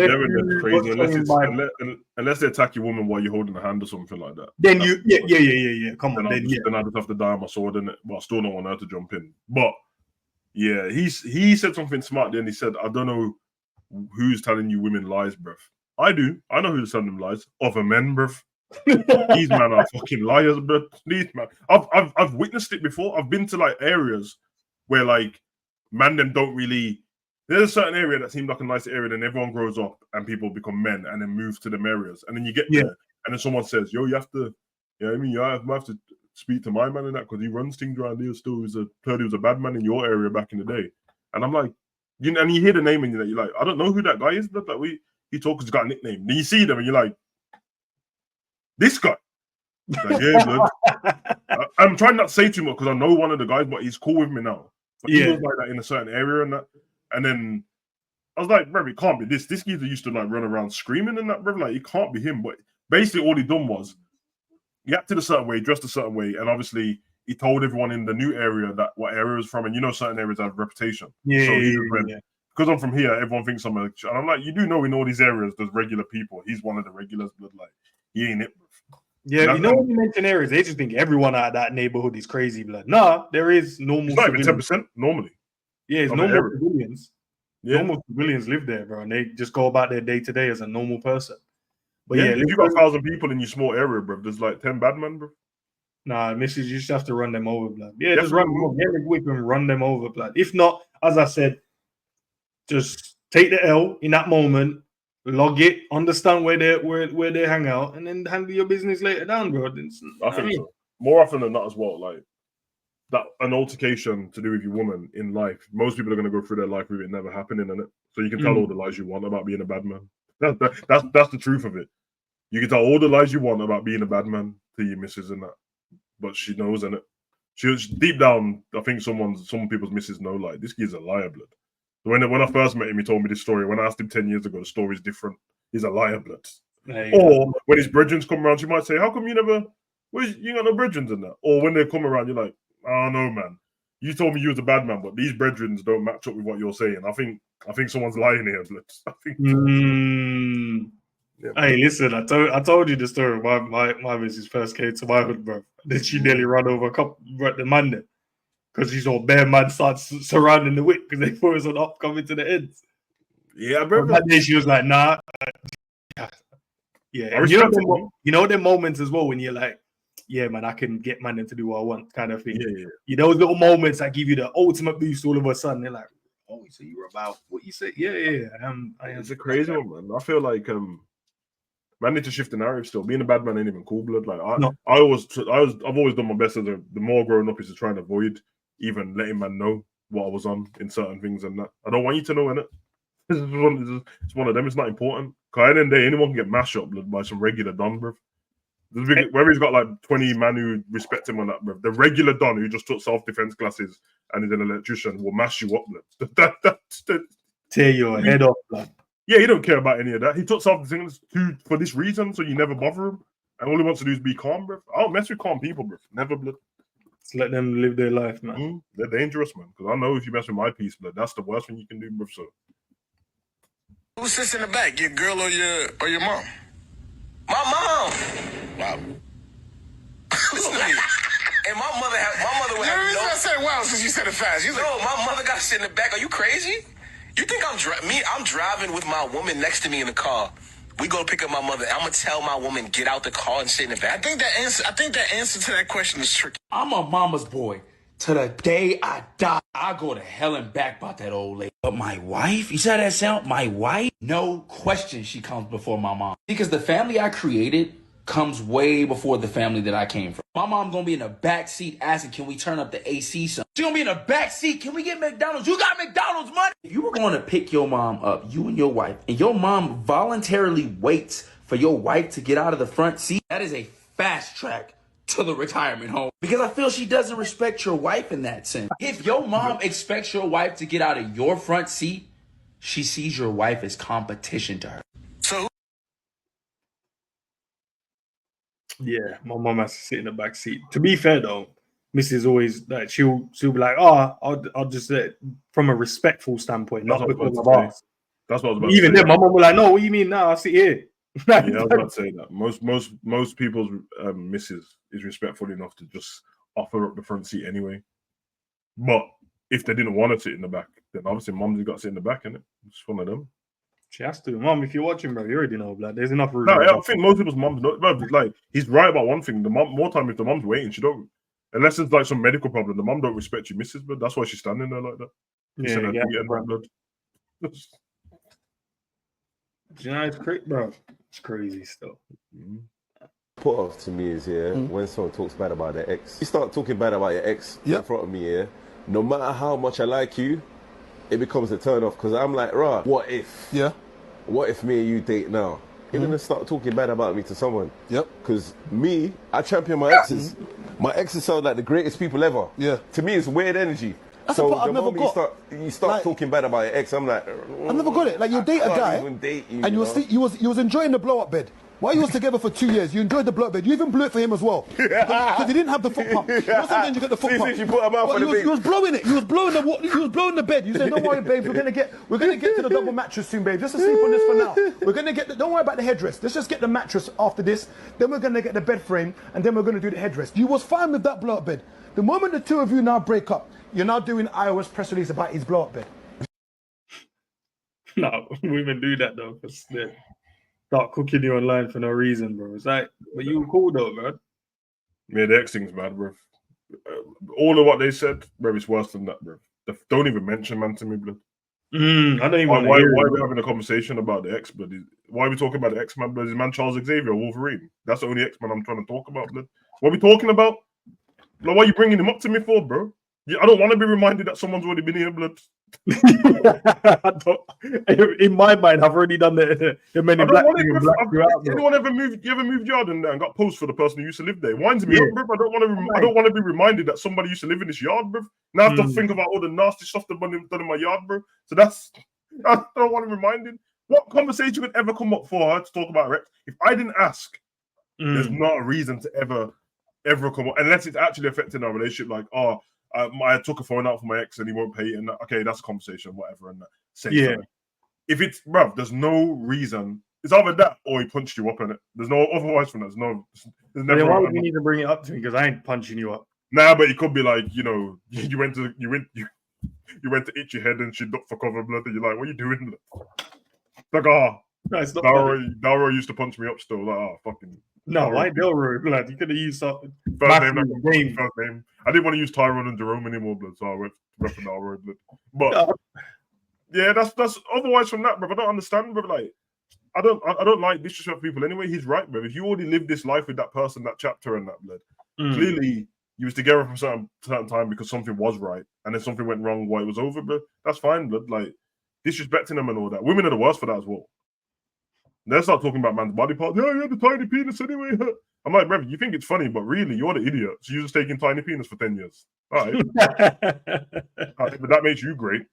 Speaker 2: Unless they attack your woman while you're holding a hand or something like that.
Speaker 1: Then yeah. Come on, then
Speaker 2: I just have to die on my sword, innit? But I still don't want her to jump in. But yeah, he said something smart. Then he said, "I don't know who's telling you women lies, bruv. I do. I know who's telling them lies. Other men, bruv." These men are fucking liars, bro. These man, I've witnessed it before. I've been to like areas where like man them don't really. There's a certain area that seems like a nice area, then everyone grows up and people become men and then move to them areas, and then you get there and then someone says, "Yo, you have to, you have to speak to my man in that because he runs things around here. Still, heard he was a bad man in your area back in the day." And I'm like, and you hear the name and you're like, I don't know who that guy is, but like he talks, he's got a nickname. Then you see them and you're like, this guy. Like, yeah, blood. I'm trying not to say too much because I know one of the guys, but he's cool with me now. But he was like that in a certain area and that. And then I was like, bro, it can't be this. This geezer used to like run around screaming and that, bro. Like, it can't be him. But basically all he done was he acted a certain way, dressed a certain way, and obviously he told everyone in the new area that what area was from, and you know certain areas have reputation.
Speaker 1: Yeah,
Speaker 2: so he
Speaker 1: yeah,
Speaker 2: just went,
Speaker 1: yeah.
Speaker 2: because I'm from here, everyone thinks I'm a. And I'm like, you do know in all these areas there's regular people. He's one of the regulars, but like he ain't it.
Speaker 1: Yeah, you know when you mention areas, they just think everyone out of that neighborhood is crazy blood. Nah, there is normal.
Speaker 2: It's not even
Speaker 1: civilians.
Speaker 2: 10% normally.
Speaker 1: Yeah, it's
Speaker 2: of the
Speaker 1: normal
Speaker 2: area.
Speaker 1: civilians.
Speaker 2: Yeah.
Speaker 1: Normal civilians live there, bro, and they just go about their day to day as a normal person. But
Speaker 2: Yeah,
Speaker 1: yeah,
Speaker 2: if you got 1,000 people in your small area, bro, there's like 10 bad men, bro.
Speaker 1: nah, missus, you just have to run them over, blood. Yeah,
Speaker 2: You
Speaker 1: just
Speaker 2: have to
Speaker 1: run
Speaker 2: run
Speaker 1: them over. Get the whip and run them over, blood. If not, as I said, just take the L in that moment, log it, understand where they hang out, and then handle your business later down, bro.
Speaker 2: I think so. More often than not as well, like that an altercation to do with your woman in life, most people are going to go through their life with it never happening, innit? So you can tell all the lies you want about being a bad man. That's the truth of it. You can tell all the lies you want about being a bad man to your missus and that, but she knows, innit? She deep down, I think some people's missus know, like, this kid's a liar, blood. So when I first met him, he told me this story. When I asked him 10 years ago, the story's different. He's a liar, blood. Or when his brethren come around, she might say, how come you never, you got no brethren in that? Or when they come around, you're like, oh no, man. You told me you was a bad man, but these brethren don't match up with what you're saying. I think someone's lying here, blood. I think. Yeah,
Speaker 1: hey, listen, I told you the story. My missus first came to my hood, bro. Then she nearly ran over the man there. Because she saw bare man starts surrounding the whip because they thought it was an up coming to the ends.
Speaker 2: Yeah, bro.
Speaker 1: That day she was like, nah. Yeah. You know them moments as well when you're like, yeah, man, I can get man to do what I want kind of thing.
Speaker 2: Yeah.
Speaker 1: You know, those little moments that give you the ultimate boost all of a sudden. They're like, oh, so you were about what you said? Yeah.
Speaker 2: It's a crazy one, man. I feel like man need to shift the narrative still. Being a bad man ain't even cool, blood. Like I've always done my best as the more growing up is to try and avoid even letting man know what I was on in certain things and that. I don't want you to know, innit? It's one of them. It's not important. Because at the end of the day, anyone can get mashed up, blood, by some regular don, bro. Whether he's got like 20 man who respect him or not, bro. The regular don who just took self-defense classes and is an electrician will mash you up, blood.
Speaker 1: Tear your head off, blood.
Speaker 2: Yeah, he don't care about any of that. He took self-defense for this reason, so you never bother him. And all he wants to do is be calm, bro. I don't mess with calm people, bro. Never, blood.
Speaker 1: Just let them live their life, man.
Speaker 2: They're dangerous, man. Because I know if you mess with my peace, blood, that's the worst thing you can do, bro. So.
Speaker 17: Who sits in the back, your girl or your mom? My mom. Wow. Listen to me. And my mother would have no. I said wow since you said it fast. No, my mother got to sit in the back. Are you crazy? You think I'm driving with my woman next to me in the car. We go pick up my mother. I'm gonna tell my woman get out the car and sit in the back. I think that answer to that question is tricky.
Speaker 16: I'm a mama's boy. To the day I die, I go to hell and back about that old lady. But my wife? You see how that sound? My wife? No question she comes before my mom. Because the family I created comes way before the family that I came from. My mom gonna be in the back seat asking, can we turn up the AC some? She gonna be in the back seat, can we get McDonald's? You got McDonald's money? If you were going to pick your mom up, you and your wife, and your mom voluntarily waits for your wife to get out of the front seat, that is a fast track to the retirement home. Because I feel she doesn't respect your wife in that sense. If your mom expects your wife to get out of your front seat, she sees your wife as competition to her.
Speaker 17: So
Speaker 1: yeah, my mom has to sit in the back seat. To be fair though, Mrs. always like she'll be like, oh, I'll just from a respectful standpoint, not because of us.
Speaker 2: That's what I was about
Speaker 1: Even
Speaker 2: to say.
Speaker 1: then, my mom was like, no, what do you mean? No, I'll sit here.
Speaker 2: Yeah, I was about to say that. Most people's missus is respectful enough to just offer up the front seat anyway. But if they didn't want to sit in the back, then obviously mom's got to sit in the back, innit? It's one of them.
Speaker 1: She has to. Mom, if you're watching, bro, you already know, blood. There's enough room.
Speaker 2: No, I think most people's moms know. Like, he's right about one thing. The mom, more time if the mom's waiting, she don't. Unless it's like some medical problem, the mom don't respect your missus, but that's why she's standing there like that. Blood.
Speaker 1: You know, it's crazy, bro. It's crazy stuff.
Speaker 18: Put off to me is when someone talks bad about their ex. You start talking bad about your ex in front of me, no matter how much I like you, it becomes a turn off because I'm like, rah, what if? Yeah. What if me and you date now? You're gonna start talking bad about me to someone. Yep. Because me, I champion my exes. My exes sound like the greatest people ever. Yeah. To me, it's weird energy.
Speaker 19: That's
Speaker 18: so
Speaker 19: the part
Speaker 18: the
Speaker 19: I've never
Speaker 18: moment
Speaker 19: got.
Speaker 18: you start talking bad about your ex, I'm like,
Speaker 19: I've never got it. Like you date a guy,
Speaker 18: even date you,
Speaker 19: and you was enjoying the blow up bed While you was together for 2 years, you enjoyed the blow bed. You even blew it for him as well. Because he didn't have the foot pump. You know sometimes you get the foot pump.
Speaker 18: You put him out for the
Speaker 19: you was blowing it. You was blowing the bed. You said, don't worry, babes, we're gonna get to the double mattress soon, babe. Just to sleep on this for now. We're gonna get don't worry about the headrest. Let's just get the mattress after this. Then we're gonna get the bed frame, and then we're gonna do the headrest. You was fine with that blow up bed. The moment the two of you now break up, you're now doing iOS press release about his blow up bed.
Speaker 1: No, women do that though, because they start cooking you online for no reason, bro. It's like, but you were cool though, bro.
Speaker 2: Yeah, the X thing's bad, bro. All of what they said, bro, it's worse than that, bro. Don't even mention man to me, blood.
Speaker 1: I don't even
Speaker 2: why
Speaker 1: hear
Speaker 2: are we having a conversation about the X, blood? Why are we talking about the X man, blood? Is man Charles Xavier, Wolverine? That's the only X man I'm trying to talk about, blood. What are we talking about? Like, why are you bringing him up to me for, bro? I don't want to be reminded that someone's already been here, blood.
Speaker 1: In my mind, I've already done the many black
Speaker 2: anyone ever moved? You ever moved yard and got posts for the person who used to live there? It winds me up, bro. I don't want to be reminded that somebody used to live in this yard, bro. Now I have to think about all the nasty stuff that done in my yard, bro. So I don't want to be reminded. What conversation could ever come up for her to talk about Rex? If I didn't ask, there's not a reason to ever come up, unless it's actually affecting our relationship. Like, I took a phone out for my ex and he won't pay it, and okay, that's a conversation, whatever. And something. If it's, bruv, there's no reason. It's either that or he punched you up in it. There's no otherwise from that. There's never.
Speaker 1: Why would you need to bring it up to me? Because I ain't punching you up.
Speaker 2: Nah, but it could be like, you went to itch your head and she ducked for cover, blood, and you're like, what are you doing? Like, Daryl used to punch me up still. Like, fucking.
Speaker 1: No, why Delroy, blood? You could have used something.
Speaker 2: First name. I didn't want to use Tyrone and Jerome anymore, blood, so I went for Delroy, blood. But yeah, that's otherwise from that, bro. I don't understand, bro. Like, I don't like disrespect people anyway. He's right, bro. If you already lived this life with that person, that chapter, and that, blood, clearly you was together from certain time because something was right, and then something went wrong while it was over, bro. That's fine, blood. Like, disrespecting them and all that. Women are the worst for that as well. They start talking about man's body parts. Yeah, you had the tiny penis anyway. I'm like, bro, you think it's funny, but really, you're the idiot. So you're just taking tiny penis for 10 years. All right. But that makes you great.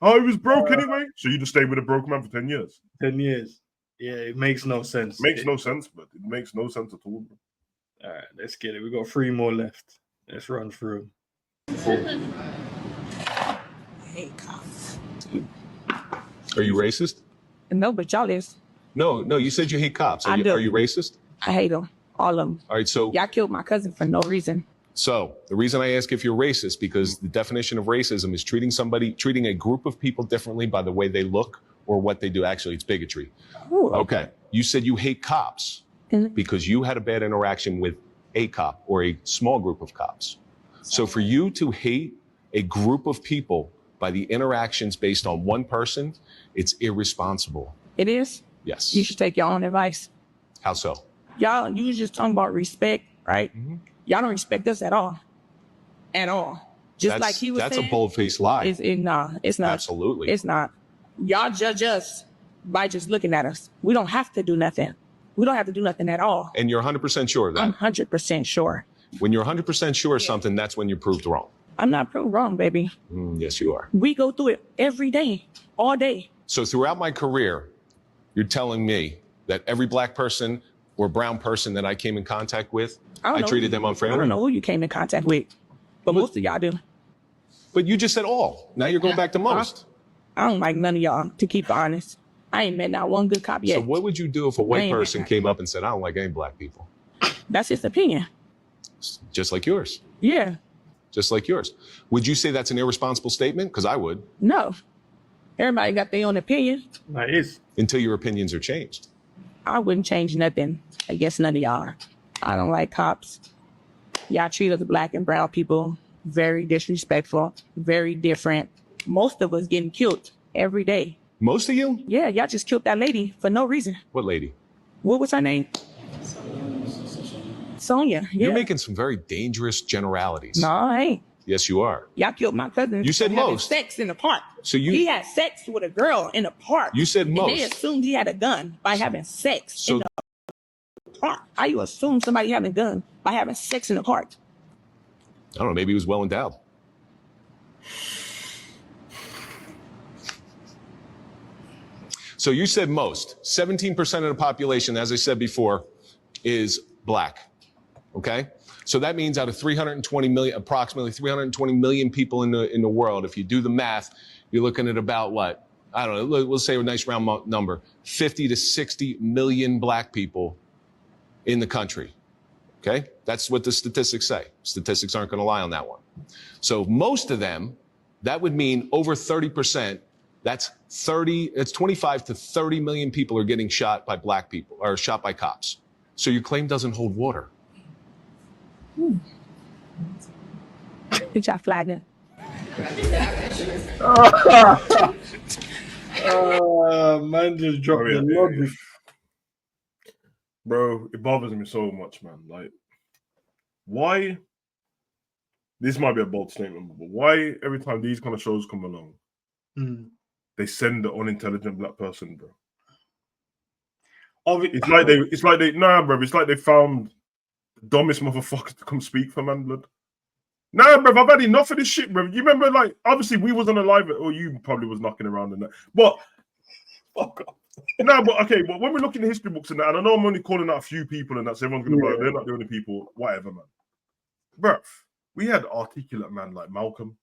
Speaker 2: Oh, he was broke anyway. So you just stayed with a broke man for 10 years.
Speaker 1: 10 years. Yeah, it makes no sense.
Speaker 2: Makes no sense, but it makes no sense at all. Bro.
Speaker 1: All right, let's get it. We got 3 more left. Let's run through.
Speaker 20: I hate cops. Are you racist?
Speaker 21: No, but y'all is.
Speaker 20: No, you said you hate cops.
Speaker 21: I do.
Speaker 20: Are you racist?
Speaker 21: I hate them. All of them.
Speaker 20: All right, so
Speaker 21: y'all killed my cousin for no reason.
Speaker 20: So the reason I ask if you're racist, because the definition of racism is treating a group of people differently by the way they look or what they do. Actually, it's bigotry.
Speaker 21: Ooh.
Speaker 20: Okay. You said you hate cops because you had a bad interaction with a cop or a small group of cops. So for you to hate a group of people by the interactions based on one person, it's irresponsible.
Speaker 21: It is?
Speaker 20: Yes.
Speaker 21: You should take your own advice.
Speaker 20: How so?
Speaker 21: Y'all, you was just talking about respect, right? Y'all don't respect us at all. At all. Like he was saying.
Speaker 20: That's a bold-faced lie.
Speaker 21: Nah, it's not.
Speaker 20: Absolutely.
Speaker 21: It's not. Y'all judge us by just looking at us. We don't have to do nothing. We don't have to do nothing at all.
Speaker 20: And you're 100% sure of that?
Speaker 21: I'm 100% sure.
Speaker 20: When you're 100% sure of something, that's when you're proved wrong.
Speaker 21: I'm not proved wrong, baby.
Speaker 20: Yes, you are.
Speaker 21: We go through it every day, all day.
Speaker 20: So throughout my career, you're telling me that every black person or brown person that I came in contact with, I treated them unfairly?
Speaker 21: I don't know who you came in contact with, but most of y'all do.
Speaker 20: But you just said all. Now you're going back to most.
Speaker 21: I don't like none of y'all, to keep it honest. I ain't met not one good cop yet.
Speaker 20: So what would you do if a white person came up and said, I don't like any black people?
Speaker 21: That's his opinion.
Speaker 20: Just like yours.
Speaker 21: Yeah.
Speaker 20: Just like yours. Would you say that's an irresponsible statement? Because I would.
Speaker 21: No. Everybody got their own opinion.
Speaker 1: That is.
Speaker 20: Until your opinions are changed.
Speaker 21: I wouldn't change nothing. I guess none of y'all. I don't like cops. Y'all treat us black and brown people very disrespectful, very different. Most of us getting killed every day.
Speaker 20: Most of you?
Speaker 21: Yeah, y'all just killed that lady for no reason.
Speaker 20: What lady?
Speaker 21: What was her name? Sonia. Yeah.
Speaker 20: You're making some very dangerous generalities.
Speaker 21: No, I ain't.
Speaker 20: Yes, you are.
Speaker 21: Y'all killed my cousin.
Speaker 20: You said
Speaker 21: having
Speaker 20: most.
Speaker 21: Sex in the park.
Speaker 20: So
Speaker 21: he had sex with a girl in the park.
Speaker 20: You said most.
Speaker 21: And they assumed he had a gun by having sex in the park. How you assume somebody having a gun by having sex in the park?
Speaker 20: I don't know. Maybe he was well endowed. So you said most. 17% of the population, as I said before, is black. Okay? So that means out of 320 million, approximately 320 million people in the world, if you do the math, you're looking at about what? I don't know, we'll say a nice round number, 50 to 60 million black people in the country. Okay? That's what the statistics say. Statistics aren't going to lie on that one. So most of them, that would mean over 30%. That's 25 to 30 million people are getting shot by black people or shot by cops. So your claim doesn't hold water.
Speaker 21: Good job, Flagner.
Speaker 1: Man just dropped the log.
Speaker 2: Bro, it bothers me so much, man. Like, why? This might be a bold statement, but why every time these kind of shows come along, they send the unintelligent black person, bro? It's like they found the dumbest motherfucker to come speak for Man Blood. Nah, bro, I've had enough of this shit, bro. You remember, like, obviously we wasn't alive, or you probably was knocking around in that. But fuck off. No, but okay, but when we look in the history books and that, and I know I'm only calling out a few people and that's everyone's gonna they're not the only people, whatever, man. Bruv, we had articulate man like Malcolm,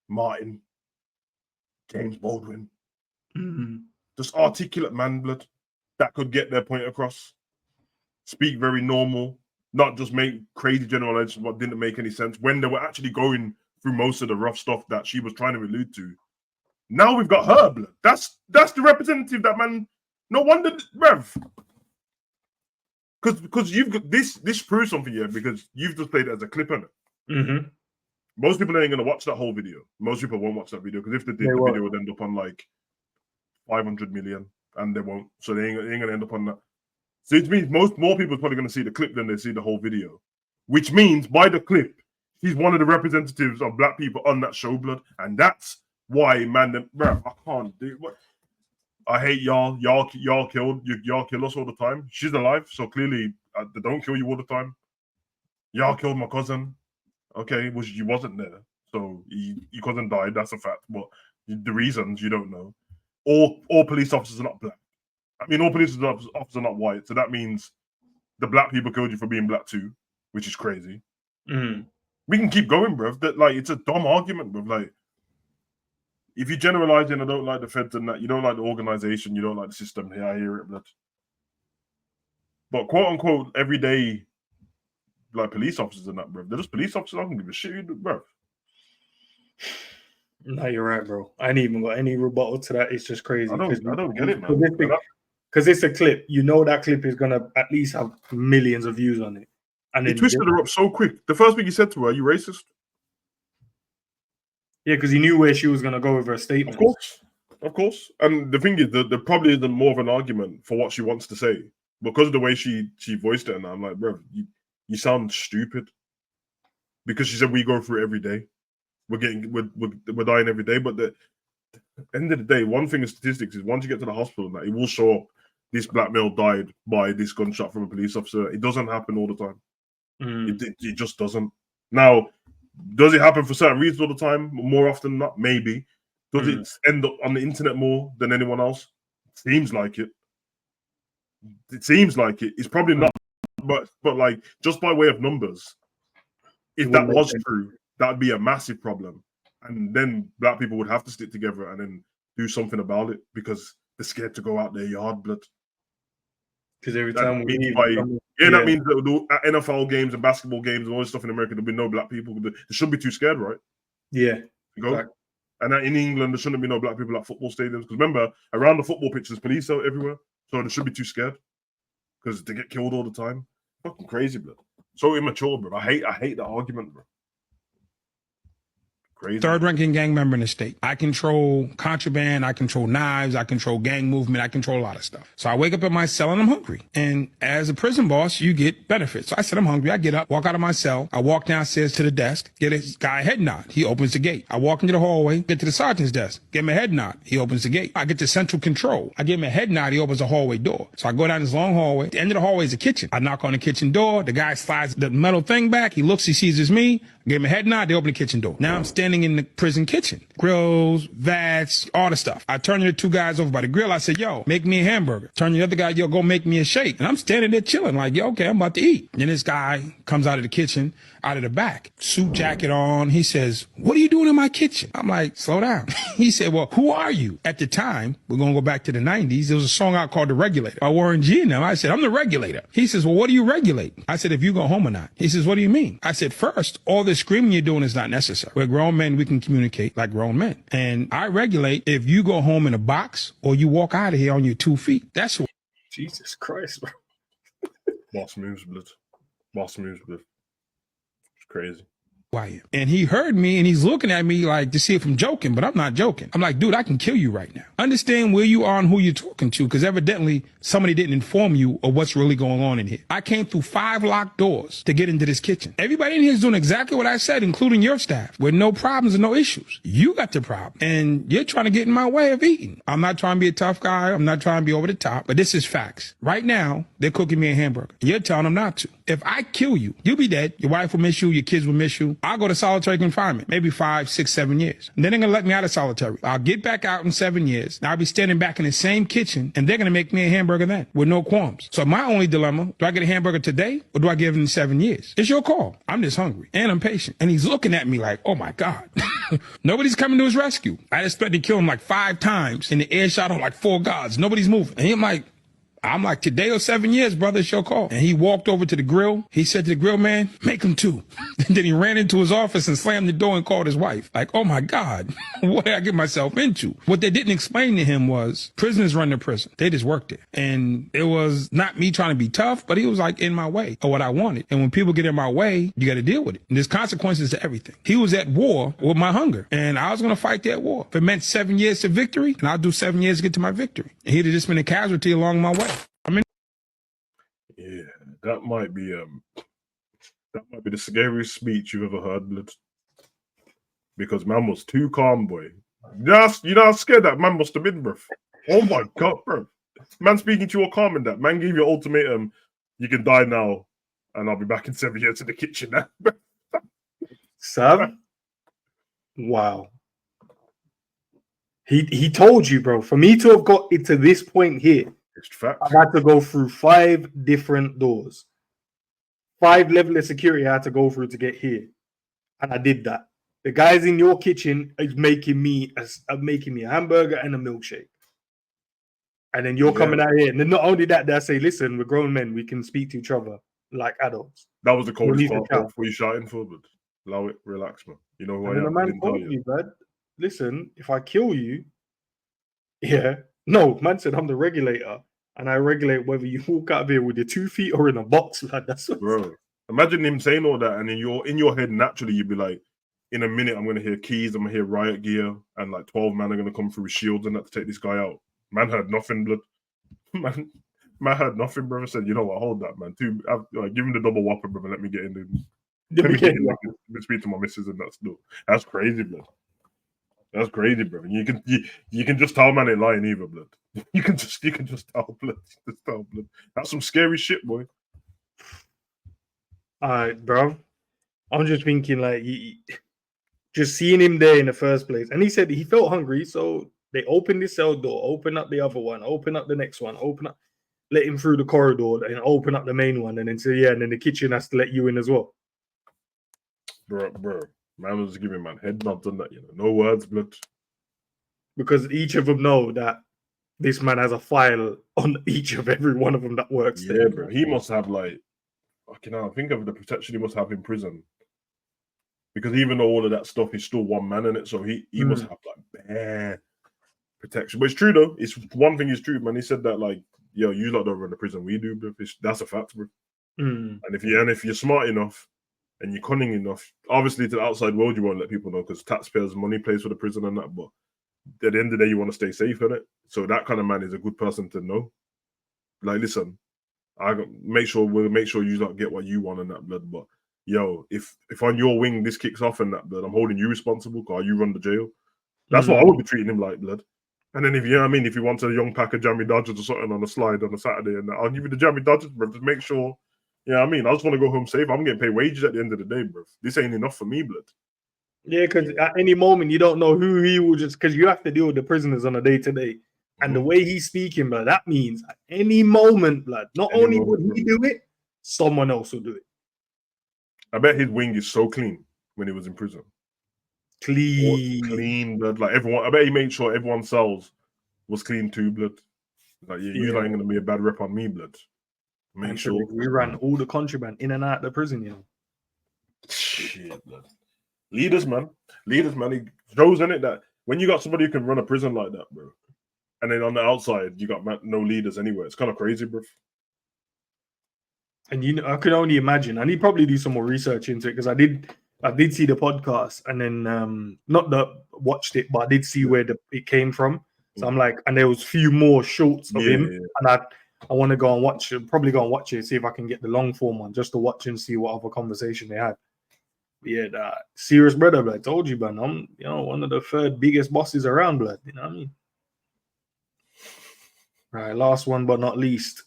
Speaker 2: Martin, James Baldwin, just articulate man blood that could get their point across, speak very normal, not just make crazy generalizations what didn't make any sense when they were actually going through most of the rough stuff that she was trying to allude to. Now we've got her blood. That's the representative that man. No wonder, Rev. Because you've got this proves something here because you've just played it as a clip on it. Most people ain't gonna watch that whole video. Most people won't watch that video because if they did, the video would end up on like 500 million, and they won't. So they ain't gonna end up on that. So it means more people are probably gonna see the clip than they see the whole video, which means by the clip, he's one of the representatives of black people on that show, blood, and that's why, man. Bro, I can't do what. I hate y'all. Y'all kill us all the time. She's alive, so clearly they don't kill you all the time. Y'all killed my cousin. Okay, you wasn't there, so your cousin died. That's a fact. But the reasons you don't know. All police officers are not black. I mean, all police officers are not white. So that means the black people killed you for being black too, which is crazy. We can keep going, bro. That like it's a dumb argument, bro. Like, if you generalize and I don't like the feds and that, you don't like the organization, you don't like the system. Yeah, I hear it, blood. But quote unquote, everyday like police officers and that, bro. They're just police officers. I don't give a shit, bro.
Speaker 1: No, you're right, bro. I ain't even got any rebuttal to that. It's just crazy.
Speaker 2: I don't get it, man.
Speaker 1: Because it's a clip. You know that clip is gonna at least have millions of views on it. And
Speaker 2: he twisted her up so quick. The first thing he said to her, "Are you racist?"
Speaker 1: Yeah, because he knew where she was going to go with her statement.
Speaker 2: Of course. And the thing is, there probably isn't more of an argument for what she wants to say. Because of the way she voiced it, and I'm like, bro, you sound stupid. Because she said, we go through it every day. We're dying every day. But at the end of the day, one thing in statistics is once you get to the hospital, that it will show up, this black male died by this gunshot from a police officer. It doesn't happen all the time. It just doesn't. Now, does it happen for certain reasons all the time? More often than not, maybe. Does it end up on the internet more than anyone else? Seems like it. It seems like it. It's probably not, but like just by way of numbers, if that was true, that'd be a massive problem. And then black people would have to stick together and then do something about it because they're scared to go out their yard, blood.
Speaker 1: Because every time
Speaker 2: that means that NFL games and basketball games and all this stuff in America, there'll be no black people. They shouldn't be too scared, right?
Speaker 1: Yeah.
Speaker 2: Exactly. And in England, there shouldn't be no black people at football stadiums. Because remember, around the football pitch, there's police out everywhere. So they should be too scared. Because they get killed all the time. Fucking crazy, bro. So immature, bro. I hate that argument, bro. Crazy.
Speaker 4: Third-ranking gang member in the state. I control contraband. I control knives. I control gang movement. I control a lot of stuff. So I wake up in my cell and I'm hungry. And as a prison boss, you get benefits. So I said, I'm hungry. I get up, walk out of my cell. I walk downstairs to the desk, get a guy a head nod. He opens the gate. I walk into the hallway, get to the sergeant's desk, get him a head nod. He opens the gate. I get to central control. I give him a head nod. He opens the hallway door. So I go down this long hallway. At the end of the hallway is a kitchen. I knock on the kitchen door. The guy slides the metal thing back. He looks, he sees it's me. I give him a head nod. They open the kitchen door. Now I'm standing standing in the prison kitchen. Grills, vats, all the stuff. I turned the two guys over by the grill. I said, yo, make me a hamburger. Turn the other guy, yo, go make me a shake. And I'm standing there chilling like, yo, okay, I'm about to eat. And then this guy comes out of the kitchen, out of the back, suit jacket on. He says, what are you doing in my kitchen? I'm like, slow down. He said, well, who are you? At the time, we're going to go back to the 90s. There was a song out called The Regulator by Warren G and them. I said, I'm the regulator. He says, well, what do you regulate? I said, if you go home or not. He says, what do you mean? I said, first, all the screaming you're doing is not necessary. We're grown men. We can communicate like grown men. And I regulate if you go home in a box or you walk out of here on your 2 feet. That's what.
Speaker 1: Jesus Christ, bro.
Speaker 2: Boss moves, blood. Boss moves, blood. It's crazy.
Speaker 4: And he heard me and he's looking at me like to see if I'm joking, but I'm not joking. I'm like, dude, I can kill you right now. Understand where you are and who you're talking to, because evidently somebody didn't inform you of what's really going on in here. I came through 5 locked doors to get into this kitchen. Everybody in here is doing exactly what I said, including your staff, with no problems and no issues. You got the problem, and you're trying to get in my way of eating. I'm not trying to be a tough guy. I'm not trying to be over the top, but this is facts. Right now, they're cooking me a hamburger. You're telling them not to. If I kill you, you'll be dead. Your wife will miss you. Your kids will miss you. I'll go to solitary confinement, maybe 5, 6, 7 years. And then they're going to let me out of solitary. I'll get back out in 7 years. Now I'll be standing back in the same kitchen, and they're going to make me a hamburger then with no qualms. So my only dilemma, do I get a hamburger today or do I give it in 7 years? It's your call. I'm just hungry and I'm patient. And he's looking at me like, oh my God. Nobody's coming to his rescue. I expected to kill him like 5 times in the air shot on like 4 guards. Nobody's moving. And I'm like, today or 7 years, brother, it's your call. And he walked over to the grill. He said to the grill man, make him 2. And then he ran into his office and slammed the door and called his wife. Like, oh my God, what did I get myself into? What they didn't explain to him was prisoners run the prison. They just worked there. And it was not me trying to be tough, but he was like in my way of what I wanted. And when people get in my way, you got to deal with it. And there's consequences to everything. He was at war with my hunger, and I was going to fight that war. If it meant 7 years to victory, and I'll do 7 years to get to my victory. And he'd have just been a casualty along my way.
Speaker 2: Yeah, that might be the scariest speech you've ever heard, blood. Because man was too calm, boy. You know how scared that man must have been, bro. Oh my God, bro. Man speaking to you all calm in that. Man gave you an ultimatum. You can die now, and I'll be back in 7 years in the kitchen now.
Speaker 1: Sam? Wow. He told you, bro. For me to have got it to this point here, I had to go through 5 different doors. 5 levels of security I had to go through to get here. And I did that. The guys in your kitchen is making me a hamburger and a milkshake. And then you're coming out here. And then not only that, they say, listen, we're grown men. We can speak to each other like adults.
Speaker 2: That was the coldest part for you shouting for, but allow it, relax, man. You know who I am.
Speaker 1: The man told you, bud, listen, if I kill you, no, man said I'm the regulator, and I regulate whether you walk out of here with your 2 feet or in a box. Like, that's what.
Speaker 2: Bro, imagine him saying all that, and in your head, naturally, you'd be like, in a minute, I'm going to hear keys, I'm going to hear riot gear, and like 12 men are going to come through with shields and that to take this guy out. Man heard nothing, blood. Man heard nothing, brother. Said, you know what, hold that, man. Give him the double whopper, brother. Let me get in there. Let me speak to my missus and that's no. That's crazy, blood. That's crazy, bro. You can just tell man ain't lying either, blood. You can just tell, blood. Just tell, blood. That's some scary shit, boy.
Speaker 1: Alright, bro. I'm just thinking like just seeing him there in the first place. And he said he felt hungry, so they opened the cell door, open up the other one, open up the next one, let him through the corridor, and open up the main one, and then say, and then the kitchen has to let you in as well.
Speaker 2: Bro. Man was giving man head nods on that, no words, blood.
Speaker 1: Because each of them know that this man has a file on each of every one of them that works there.
Speaker 2: Bro. He must have like, think of the protection he must have in prison. Because even though all of that stuff, he's still one man in it, so he must have like bare protection. But it's true though. It's one thing is true, man. He said that like, yo, you lot don't run the prison, we do, bro. That's a fact, bro. And if you're smart enough and you're cunning enough, obviously to the outside world you won't let people know because taxpayers' money plays for the prison and that. But at the end of the day, you want to stay safe in it. So that kind of man is a good person to know. Like, listen, we'll make sure you don't get what you want in that, blood. But yo, if on your wing this kicks off and that, blood, I'm holding you responsible because you run the jail. That's what I would be treating him like, blood. And then if if you want a young pack of Jammy Dodgers or something on the slide on a Saturday, and I'll give you the Jammy Dodgers, bro. Just make sure. I just want to go home safe. I'm getting paid wages at the end of the day, bro. This ain't enough for me, blood.
Speaker 1: Yeah, because at any moment you don't know who he will just because you have to deal with the prisoners on a day-to-day. And the way he's speaking, blood, that means at any moment, blood, not only would he do it, someone else will do it.
Speaker 2: I bet his wing is so clean when he was in prison. Clean blood. Like everyone, I bet he made sure everyone's cells was clean too, blood. Like, you ain't gonna be a bad rep on me, blood. Make sure
Speaker 1: we ran all the contraband in and out of the prison, you know.
Speaker 2: Shit, blood. Leaders, man. He shows in it that when you got somebody who can run a prison like that, bro, and then on the outside you got no leaders anywhere. It's kind of crazy, bro.
Speaker 1: And you know, I could only imagine. I need probably do some more research into it because I did see the podcast and then not watched it, but I did see where it came from. So I'm like, and there was few more shorts of him, and I want to go and watch it. Probably go and watch it, see if I can get the long form one just to watch and see what other conversation they had. But yeah, that serious brother, blood. I told you, man. I'm one of the third biggest bosses around, blood. You know what I mean? Right, last one but not least.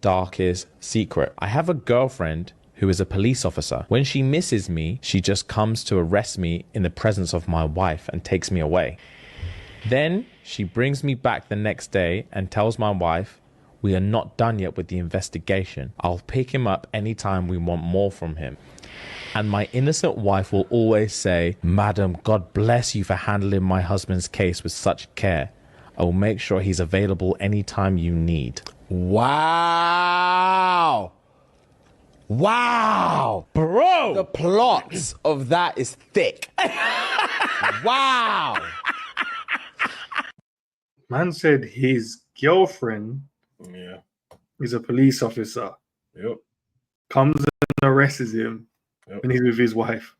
Speaker 5: Darkest secret. I have a girlfriend who is a police officer. When she misses me, she just comes to arrest me in the presence of my wife and takes me away. Then she brings me back the next day and tells my wife, we are not done yet with the investigation. I'll pick him up anytime we want more from him. And my innocent wife will always say, Madam, God bless you for handling my husband's case with such care. I will make sure he's available anytime you need.
Speaker 7: Wow. Wow.
Speaker 5: Bro.
Speaker 7: The plots of that is thick. Wow.
Speaker 1: Man said his girlfriend is a police officer.
Speaker 2: Yep.
Speaker 1: Comes and arrests him when he's with his wife.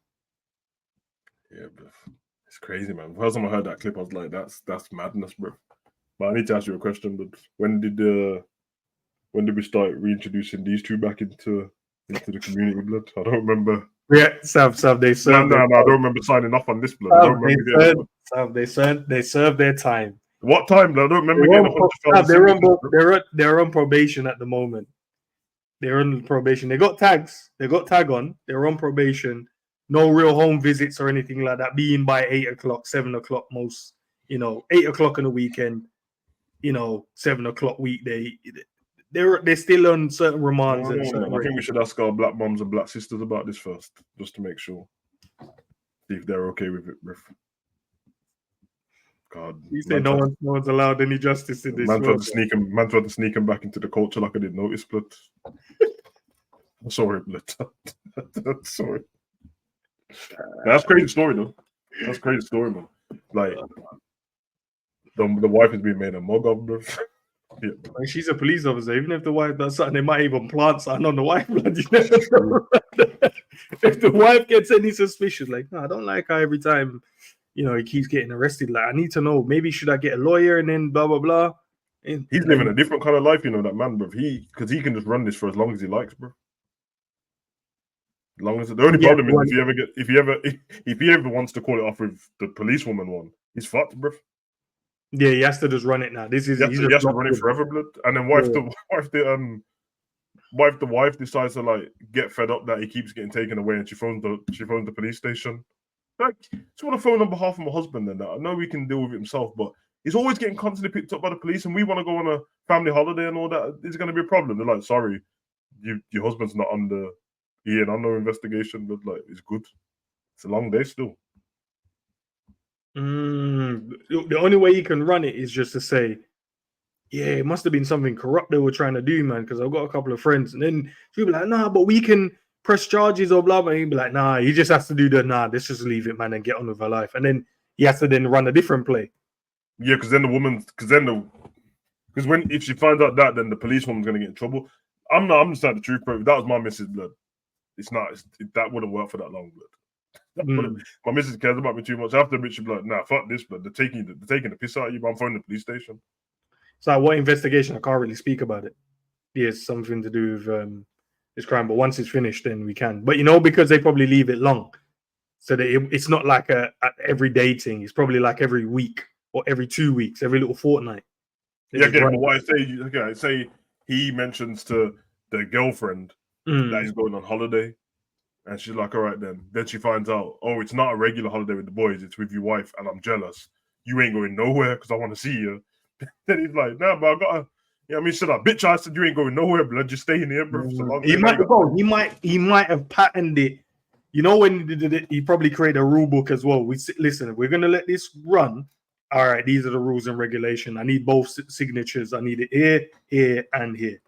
Speaker 2: Yeah, bro. It's crazy, man. The first time I heard that clip, I was like, that's madness, bro. But I need to ask you a question, but when did we start reintroducing these two back into the community, blood? I don't remember.
Speaker 1: Yeah, Sav, they served.
Speaker 2: No, I don't remember signing off on this, blood.
Speaker 1: They served their time.
Speaker 2: What time, blood? I don't remember
Speaker 1: they're on probation at the moment. They're on probation. They got tags. They got tag on. They're on probation. No real home visits or anything like that. Being by 8 o'clock, 7 o'clock most. 8 o'clock on the weekend. 7 o'clock weekday. They're still on certain remands.
Speaker 2: I think we should ask our black moms and black sisters about this first, just to make sure. See if they're okay with it, bro. God,
Speaker 1: you say no one's allowed any justice in this.
Speaker 2: Man tried to sneak him back into the culture like I didn't notice, blood. I'm sorry, blood. Sorry. That's a crazy story, though. That's a crazy story, man. Like the wife is being made a mug of, bro. Yeah.
Speaker 1: Like she's a police officer. Even if the wife does something, they might even plant something on the wife. Blood. You never know. If the wife gets any suspicion, like, no, I don't like her every time. He keeps getting arrested. Like, I need to know. Maybe should I get a lawyer and then blah blah blah.
Speaker 2: He's living a different kind of life, that man, bro. Because he can just run this for as long as he likes, bro. As long as the only problem is if he ever wants to call it off with the policewoman one, he's fucked, bro.
Speaker 1: Yeah, he has to just run it now. He has
Speaker 2: to run it forever, blood. And then what if the wife decides to like get fed up that he keeps getting taken away and she phones the police station? Like, just want to phone on behalf of my husband and that. I know he can deal with it himself, but he's always getting constantly picked up by the police and we want to go on a family holiday and all that. Is it going to be a problem? They're like, sorry, your husband's not under on no investigation, but like, it's good. It's a long day still.
Speaker 1: The only way you can run it is just to say, yeah, it must have been something corrupt they were trying to do, man, because I've got a couple of friends. And then she'll be like, nah, but we can press charges or blah, blah. And he'll be like, nah, he just has to do let's just leave it, man, and get on with her life. And then he has to then run a different play.
Speaker 2: Yeah, because then if she finds out that, then the police woman's going to get in trouble. I'm just saying the truth, bro. If that was my missus, blood, that wouldn't work for that long, blood. My missus cares about me too much. After Richard, blood, nah, fuck this, blood. They're taking the piss out of you, but I'm phoning the police station.
Speaker 1: So what investigation? I can't really speak about it. Yeah, it's something to do with this crime, but once it's finished, then we can. But because they probably leave it long, so that it's not like a everyday thing. It's probably like every week or every 2 weeks, every little fortnight.
Speaker 2: But what I say he mentions to the girlfriend that he's going on holiday. And she's like, all right then. Then she finds out, oh, it's not a regular holiday with the boys, it's with your wife, and I'm jealous. You ain't going nowhere because I want to see you. Then he's like, nah, but I gotta, I mean, shut up, bitch. I said you ain't going nowhere, blood. Just staying here, bro.
Speaker 1: He might have patterned it. You know, when he did it, he probably created a rule book as well. Listen, we're gonna let this run. All right, these are the rules and regulation. I need both signatures. I need it here, here, and here.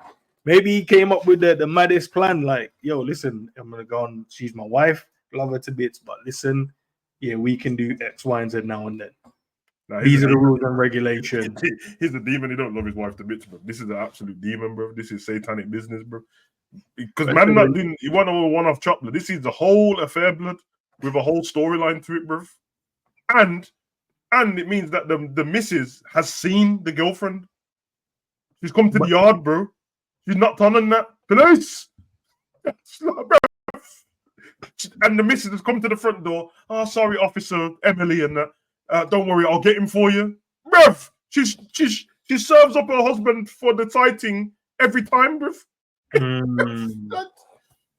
Speaker 1: Maybe he came up with the maddest plan, like, yo, listen, I'm gonna go on. She's my wife, love her to bits, but listen, yeah, we can do X, Y, and Z now and then.
Speaker 2: Nah,
Speaker 1: these are the rules and regulations.
Speaker 2: He's a demon. He don't love his wife to bits, bro. This is an absolute demon, bro. This is satanic business, bro. Because man, not doing. He won over one-off chocolate. This is the whole affair, blood, with a whole storyline to it, bro. And it means that the missus has seen the girlfriend. She's come to the yard, bro. She's not on that. Police! And the missus has come to the front door. Oh, sorry, Officer Emily, and that. Don't worry, I'll get him for you. Bruv! She serves up her husband for the sighting every time, bruv.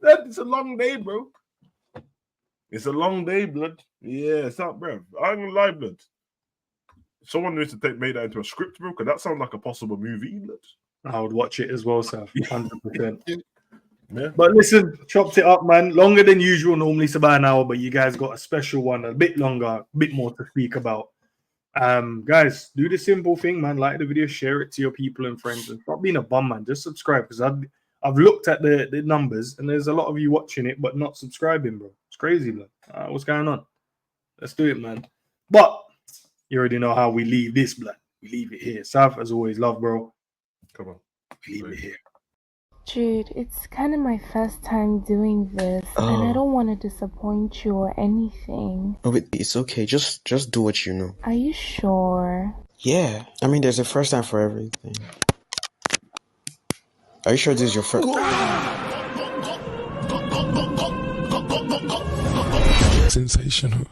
Speaker 2: That is a long day, bro. It's a long day, blood. Yeah, it's not, bruv. I ain't gonna lie, blood. Someone needs to make that into a script, bro, because that sounds like a possible movie, blood.
Speaker 1: I would watch it as well, sir. 100%.
Speaker 2: Yeah.
Speaker 1: But listen, chopped it up, man. Longer than usual. Normally it's about an hour, but you guys got a special one, a bit longer, a bit more to speak about. Guys, do the simple thing, man. Like the video, share it to your people and friends, and stop being a bum, man. Just subscribe, because I've looked at the numbers, and there's a lot of you watching it but not subscribing, bro. It's crazy, bro. What's going on? Let's do it, man. But you already know how we leave this, blood. We leave it here. Sav, as always, love, bro.
Speaker 2: Come on.
Speaker 1: Leave it here.
Speaker 6: Jude, it's kind of my first time doing this, and I don't want to disappoint you or anything.
Speaker 22: Oh, it's okay. Just do what you know.
Speaker 6: Are you sure?
Speaker 22: Yeah. I mean, there's a first time for everything. Are you sure this is your first?
Speaker 8: Sensational.